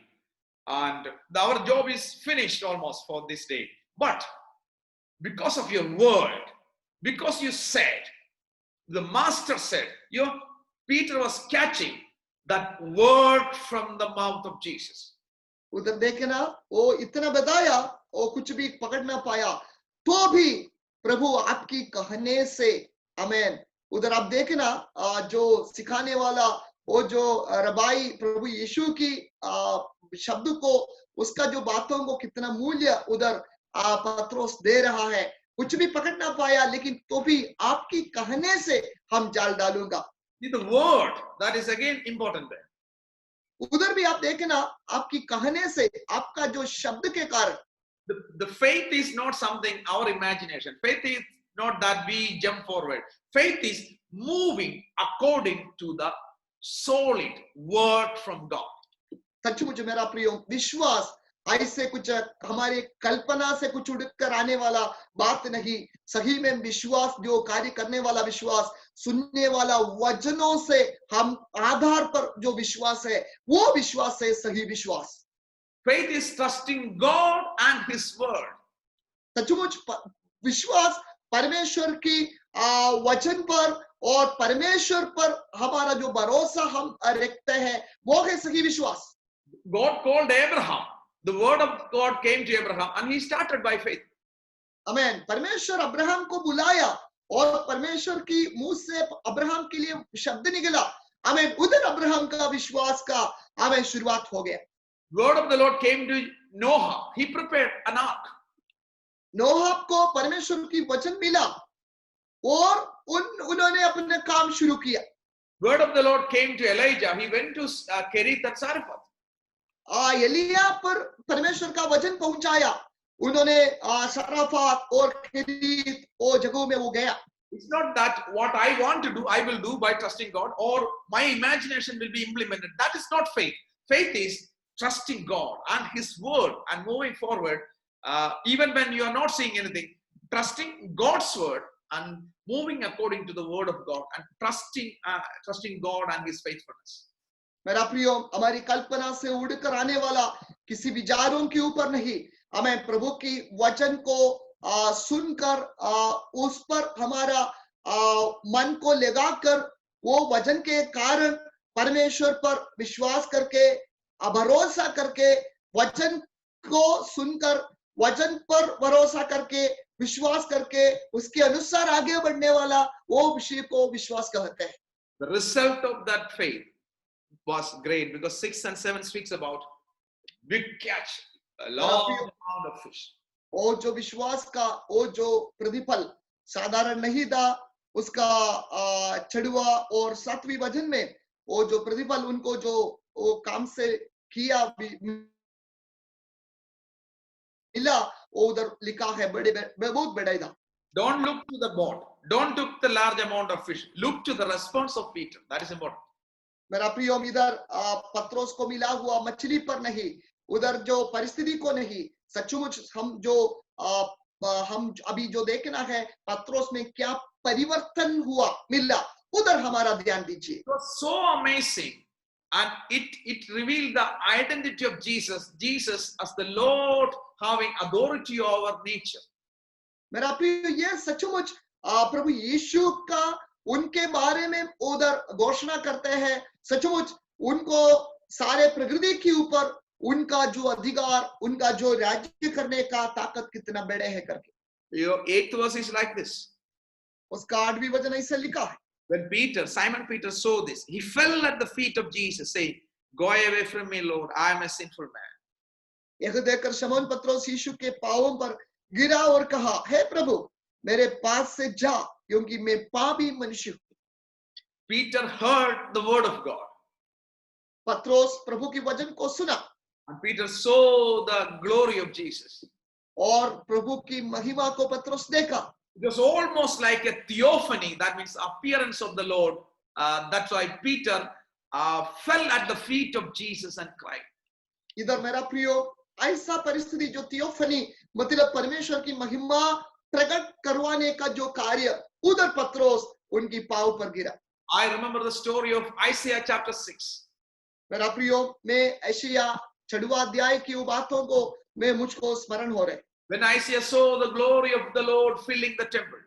and our job is finished almost for this day. But because of your word, because you said, the master said, Peter was catching that word from the mouth of Jesus. उधर देखना वो इतना बताया, वो कुछ भी पकड़ ना पाया, तो भी प्रभु आपकी कहने से, आमेन। उधर आप देखना जो सिखाने वाला, वो जो रबाई प्रभु यीशु की शब्द को, उसका जो बातों को कितना मूल्य उधर पतरस दे रहा है। कुछ भी पकड़ ना पाया, लेकिन तो भी आपकी कहने से हम जाल डालूंगा। The word, that is again important there. उधर भी आप देखना आपकी कहने से, आपका जो शब्द के कारण। The faith is not something our imagination. Faith is not that we jump forward. Faith is moving according to the solid word from God. सचमुच मेरा प्रियो, विश्वास ऐसे कुछ हमारे कल्पना से कुछ उड़कर आने वाला बात नहीं। सही में विश्वास, जो कार्य करने वाला विश्वास, सुनने वाला वचनों से हम आधार पर जो विश्वास है, वो विश्वास है सही विश्वास। Faith is trusting God and His word. सचमुच विश्वास परमेश्वर की वचन पर और परमेश्वर पर हमारा जो भरोसा हम रखते हैं, वो है सही विश्वास। God called Abraham. The word of God came to Abraham and he started by faith. आमेन। परमेश्वर अब्राहम को बुलाया और परमेश्वर की मुंह से अब्राहम के लिए शब्द निकला, आमेन। उधर अब्राहम का विश्वास का आमेन शुरुआत हो गया। Word of the Lord came to Noah. He prepared an ark. नोहा को परमेश्वर की वचन मिला और उन्होंने अपना काम शुरू किया। Word of the Lord came to Elijah. He went to Kerith and Zarephath. Elia पर परमेश्वर का वचन पहुंचाया, उन्होंने सराफात और खेरीत और जगहों में वो गया। It's not that what I want to do, I will do by trusting God, or my imagination will be implemented. That is not faith. Faith is trusting God and His word and moving forward, even when you are not seeing anything, trusting God's word and moving according to the word of God and trusting God and His faithfulness. मेरा प्रियो, हमारी कल्पना से उड़कर आने वाला किसी विचारों के ऊपर नहीं, हमें प्रभु की वचन को सुनकर उस पर हमारा मन को लगाकर वो वचन के कारण परमेश्वर पर विश्वास करके, भरोसा करके, वचन को सुनकर वचन पर भरोसा करके, विश्वास करके उसके अनुसार आगे बढ़ने वाला वो विषय को विश्वास कहते हैं। The result of that faith was great, because 6 and 7 speaks about big catch, a long amount of fish. वो जो विश्वास का वो जो प्रतिफल साधारण नहीं था, उसका 6वां और 7वीं वचन में वो जो प्रतिफल उनको जो वो काम से किया मिला, वो उधर लिखा है, बहुत बड़ा था। Don't look to the boat, don't look the large amount of fish, look to the response of Peter. That is important. मेरा प्रियो, इधर पत्रोस को मिला हुआ मछली पर नहीं, उधर जो परिस्थिति को नहीं, सचमुच हम अभी जो देखना है पत्रोस में क्या परिवर्तन हुआ मिला, उधर हमारा ध्यान दीजिए। It was so amazing, and it revealed the identity of Jesus as the Lord having authority over nature. मेरा प्रियो, ये सचमुच प्रभु यीशु का उनके बारे में उधर घोषणा करते हैं, सचमुच उनको सारे प्रकृति के ऊपर उनका जो अधिकार, उनका जो राज्य करने का ताकत कितना बड़े है करके। Your 8th verse is like this. उसका 8वीं वचन ऐसे लिखा है। When Simon Peter saw this, he fell at the feet of Jesus, saying, "Go away from me, Lord, I am a sinful man." यह देखकर शमौन पत्रोस यीशु के पांवों पर गिरा और कहा, हे प्रभु, मेरे पास से जा, क्योंकि मैं पापी मनुष्य हूँ। Peter heard the word of God, पत्रोस प्रभु की वचन को सुना and Peter saw the glory of Jesus. और प्रभु की महिमा को पत्रोस देखा। It was almost like a theophany, that means appearance of the Lord. That's why Peter fell at the feet of Jesus and cried. इधर मेरा प्रियो, ऐसा परिस्थिति जो थियोफनी मतलब परमेश्वर की महिमा प्रकट करवाने का जो कार्य, उधर पत्रोस उनकी पांव पर गिरा। I remember the story of Isaiah chapter 6. मेरा प्रियो, मैं एशिया 6वां अध्याय की बातों को मैं मुझको स्मरण हो रहे। When Isaiah saw the glory of the Lord filling the temple,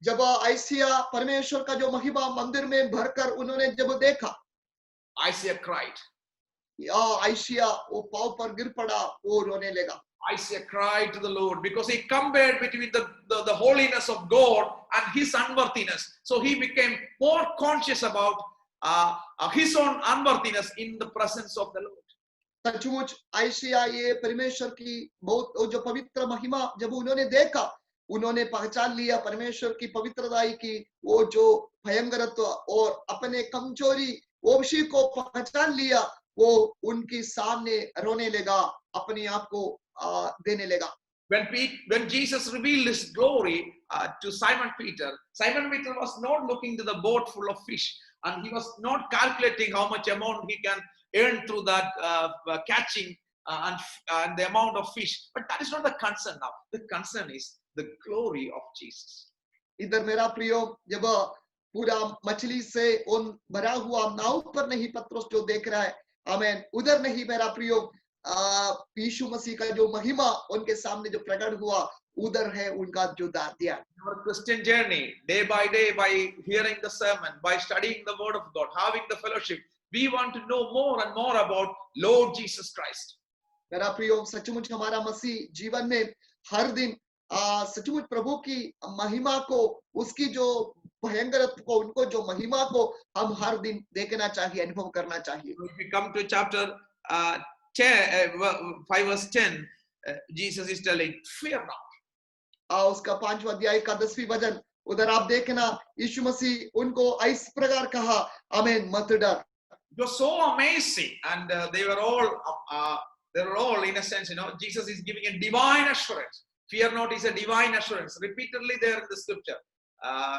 जब आइसिया परमेश्वर का जो महिमा मंदिर में भरकर उन्होंने जब देखा, Isaiah cried. आइसिया वो पांव पर गिर पड़ा, वो रोने लगा। Isaiah cried to the Lord because he compared between the holiness of God and his unworthiness. So he became more conscious about his own unworthiness in the presence of the Lord. सचमुच Isaiah ये परमेश्वर की बहुत वो जो पवित्र महिमा जब उन्होंने देखा, उन्होंने पहचान लिया परमेश्वर की पवित्रता की वो जो भयंकरत्व और अपने कमजोरी वो विषय को पहचान लिया। वो उनके सामने रोने लगा, अपने आप को देने लगा। When Jesus revealed his glory to Simon Peter was not looking to the boat full of fish, and he was not calculating how much amount he can earn through that catching and the amount of fish. But that is not the concern now. The concern is the glory of Jesus. इधर मेरा प्रियो, जब पूरा मछली से उन भरा हुआ नाव पर नहीं पत्रोस जो देख रहा है, आमेन, उधर नहीं मेरा प्रियो, यीशु मसीह का जो महिमा उनके सामने जो प्रकट हुआ, उधर है उनका जो ध्यान। Our Christian journey, day by day, by hearing the sermon, by studying the word of God, having the fellowship, we want to know more and more about Lord Jesus Christ. मेरा प्रियो, सचमुच हमारा मसीह जीवन में हर दिन सचमुच प्रभु की महिमा को, उसकी जो भयंकरत्व को, उनको जो महिमा को हम हर दिन देखना चाहिए, अनुभव करना चाहिए। If we come to chapter 5 verse 10, Jesus is telling, fear not. उसका 5वां अध्याय का 10वीं वचन, उधर आप देखना यीशु मसीह उनको इस प्रकार कहा, आमीन, मत डर। It was so amazing, and they were all in a sense, Jesus is giving a divine assurance. Fear not is a divine assurance. Repeatedly there in the scripture,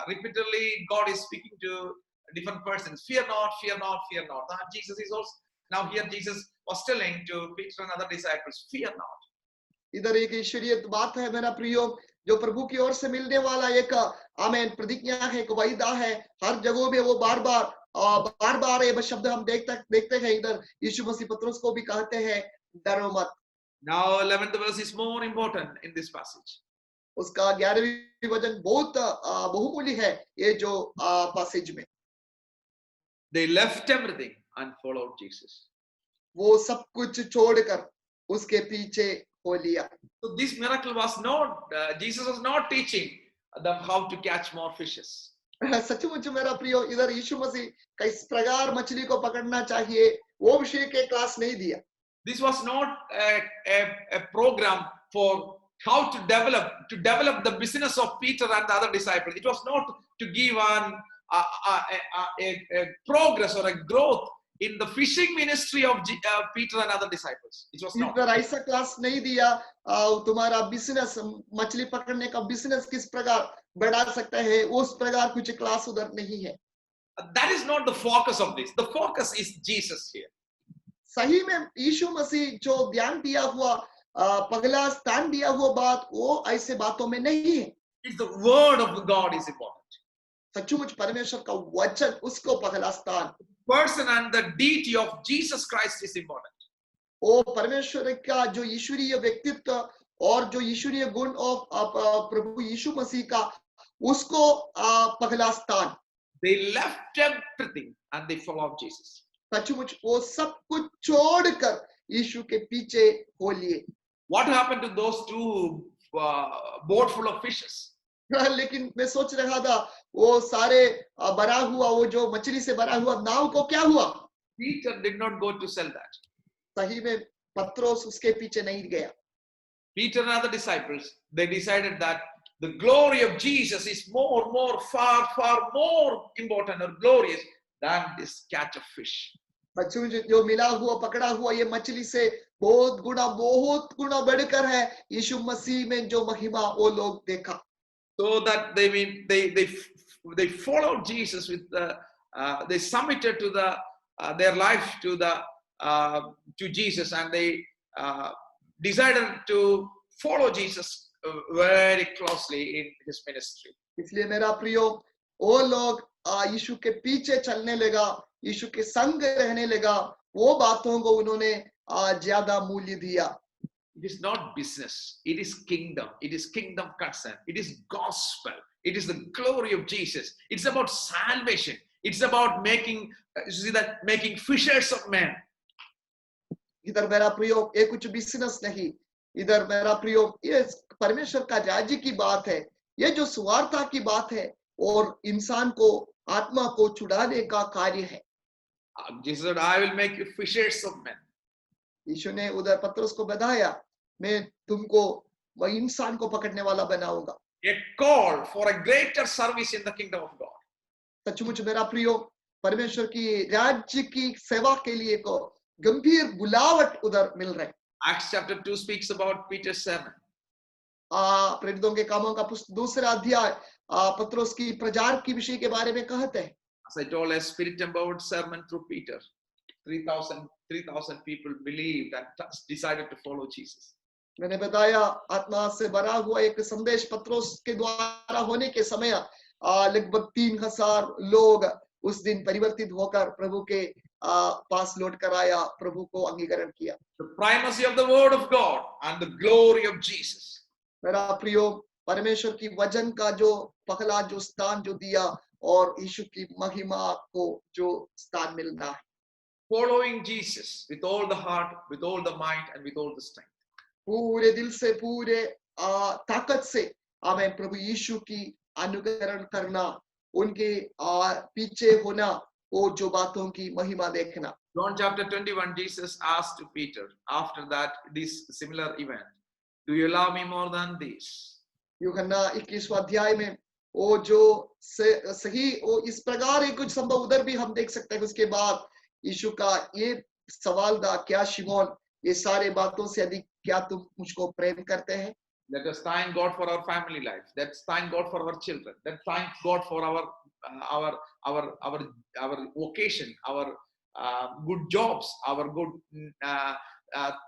repeatedly God is speaking to different persons. Fear not, fear not, fear not. Jesus is also now here. Jesus was telling to Peter and other disciples, fear not. इधर एक ईश्वरीय बात है मेरा प्रियो, जो प्रभु की ओर से मिलने वाला एक आमीन प्रतिज्ञा है, एक वायदा है। हर जगहों में वो बार बार ये शब्द हम देखते हैं। इधर यीशु मसीह पत्रोस को भी कहते हैं, डरो मत। Now 11th verse is more important in this passage. उसका 11वीं वचन बहुत बहुमूल्य है ये जो पैसेज में। They left everything and followed Jesus. वो सब कुछ छोड़कर उसके पीछे हो लिया। So this miracle was not, Jesus was not teaching them how to catch more fishes. सचमुच मेरा प्रियो, इधर यीशु मसीह किस प्रकार मछली को पकड़ना चाहिए वो विषय के क्लास नहीं दिया। This was not a program for how to develop the business of Peter and the other disciples. It was not to give a progress or a growth in the fishing ministry of Peter and other disciples. It was not. इधर ऐसा class नहीं दिया तुम्हारा business, मछली पकड़ने का business किस प्रकार बढ़ा सकता है, उस प्रकार कुछ क्लास उधर नहीं है। That is not the focus of this. The focus is Jesus here. सही में यीशु मसीह जो ध्यान दिया हुआ पगला स्थान दिया हुआ बात, वो ऐसे बातों में नहीं है। It's the word of God is important. सचमुच परमेश्वर का वचन, उसको पगला स्थान। Person and the deity of Jesus Christ is important. वो परमेश्वर का जो ईश्वरीय व्यक्तित्व और जो ईश्वरीय गुण और प्रभु यीशु मसीह का, उसको पगला स्थान। They left everything and they followed Jesus. सचमुच वो सब कुछ छोड़कर यीशु के पीछे हो लिए। What happened to those two boat full of fishes? लेकिन मैं सोच रहा था वो सारे भरा हुआ, वो जो मछली से भरा हुआ नाव को क्या हुआ? Peter did not go to sell that. सही में पत्रोस उसके पीछे नहीं गया। Peter and other disciples, they decided that the glory of Jesus is far more important or glorious than this catch of fish. बच्चों जो मिला हुआ पकड़ा हुआ ये मछली से बहुत गुना बढ़कर है यीशु मसीह में जो महिमा वो लोग देखा. So that they followed Jesus with they submitted to their life to Jesus, and they decided to follow Jesus very closely in his ministry. इसलिए मेरा प्रियो वो लोग यीशु के पीछे चलने लगा, यीशु के संग रहने लगा, वो बातों को उन्होंने ज्यादा मूल्य दिया. It is not business, it is kingdom concern, it is gospel, it is the glory of Jesus. It's about salvation, it's about making fishers of men. इधर मेरा प्रियो ये कुछ बिजनेस नहीं, इधर मेरा प्रियो ये परमेश्वर का राज्य की बात है, ये जो सुवार्ता की बात है और इंसान को आत्मा को छुड़ाने का कार्य है. Jesus said, I will make you fishers of men. यीशु ने उधर पतरस को बताया, मैं तुमको वह इंसान को पकड़ने वाला बनाऊंगा. A call for a greater service in the kingdom of God. सचमुच मेरा प्रियो परमेश्वर की राज्य की सेवा के लिए को गंभीर बुलावट उधर मिल रहा है. Acts chapter 2 speaks about Peter's sermon. प्रेरितों के कामों का पुस्तक दूसरा अध्याय पतरस की प्रचार की विषय के बारे में कहते हैं. As I told, a spirit empowered sermon through Peter. 3,000 people believed and decided to follow Jesus. मैंने बताया आत्मा से भरा हुआ एक संदेश पतरस के द्वारा होने के समय लगभग 3,000 लोग उस दिन परिवर्तित होकर प्रभु के पास लौट कर आया, प्रभु को अंगीकरण किया. The primacy of the word of God and the glory of Jesus. मेरा प्रियो परमेश्वर की वचन का जो पहला जो स्थान जो दिया और यीशु की महिमा को जो स्थान मिलना है. Following Jesus with all the heart, with all the might, and with all the strength. पूरे दिल से पूरे ताकत से हमें प्रभु यीशु की अनुकरण करना, उनके पीछे होना, वो जो बातों की महिमा देखना. John chapter 21, Jesus asked to Peter after that this similar event, do you love me more than this? यूहन्ना 21वां अध्याय में वो जो सही वो इस प्रकार एक कुछ संभव उधर भी हम देख सकते हैं. उसके बाद यीशु का ये सवाल था, क्या शिमोन ये सारे बातों से अधिक क्या तुम मुझको प्रेम करते हैं? Let us thank God for our family life. Let's thank God for our children. Let's thank God for our vocation, our good jobs, our good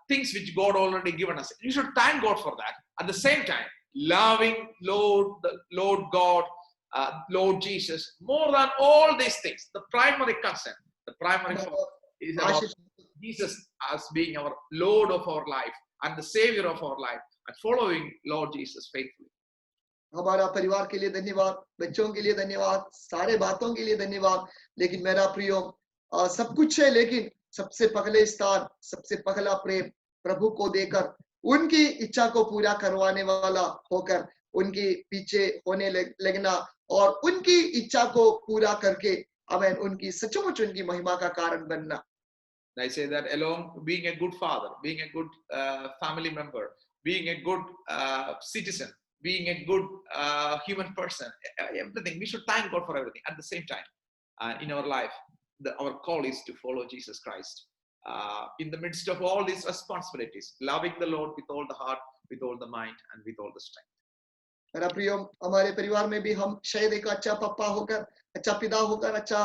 things which God already given us. You should thank God for that. At the same time, loving Lord God, Lord Jesus, more than all these things. The primary concern, the primary focus is about Jesus as being our Lord of our life and the Savior of our life, and following Lord Jesus faithfully. हमारा परिवार के लिए धन्यवाद, बच्चों के लिए धन्यवाद, सारे बातों के लिए धन्यवाद. लेकिन मेरा प्रियो सब कुछ है, लेकिन सबसे पहले स्थान, सबसे पहला प्रेम प्रभु को देकर उनकी इच्छा को पूरा करवाने वाला होकर उनके पीछे होने लगना और उनकी इच्छा को पूरा करके हमें उनकी सचमुच उनकी महिमा का कारण बनना. I say that along being a good father, being a good family member, being a good citizen, being a good human person, everything, we should thank God for everything. At the same time, in our life, our call is to follow Jesus Christ. In the midst of all these responsibilities, loving the Lord with all the heart, with all the mind, and with all the strength. मेरा प्रियो हमारे परिवार में भी हम शायद एक अच्छा पापा होकर, अच्छा पिता होकर, अच्छा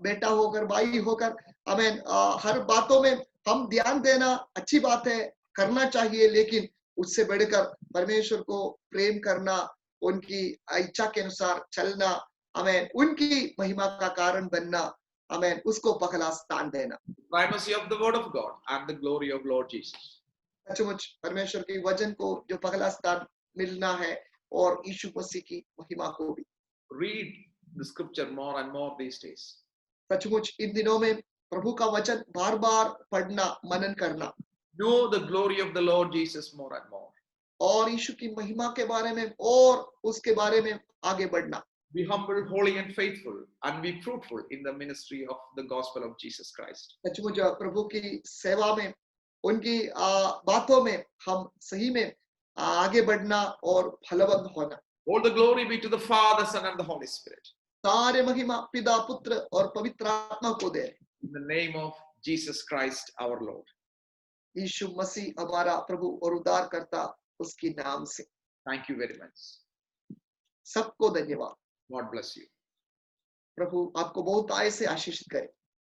बेटा होकर, भाई होकर हमें हर बातों में हम ध्यान देना अच्छी बात है, करना चाहिए, लेकिन उससे बढ़कर परमेश्वर को प्रेम करना, उनकी इच्छा के अनुसार चलना, हमें उनकी महिमा का कारण बनना, हमें उसको पहला स्थान देना. Primacy of the word of God and the glory of Lord Jesus. सचमुच परमेश्वर के वचन को जो पहला स्थान मिलना है और यीशु मसीह की महिमा को भी. Read the scripture more and more these days. सचमुच इन दिनों में प्रभु का वचन बार-बार पढ़ना, मनन करना. Know the glory of the Lord Jesus more and more. और यीशु की महिमा के बारे में और उसके बारे में आगे बढ़ना. Be humble, holy, and faithful, and be fruitful in the ministry of the gospel of Jesus Christ. सचमुच प्रभु की सेवा में, उनकी बातों में हम सही में आगे बढ़ना और फलवंत होना। All the glory be to the Father, Son, and the Holy Spirit. सारे महिमा पिता पुत्र और पवित्र आत्मा को दे। In the name of Jesus Christ, our Lord. यीशु मसीह हमारा प्रभु और उद्धारकर्ता, उसके नाम से Thank you very much. सबको धन्यवाद। God bless you. प्रभु आपको बहुत आय से आशीषित करे।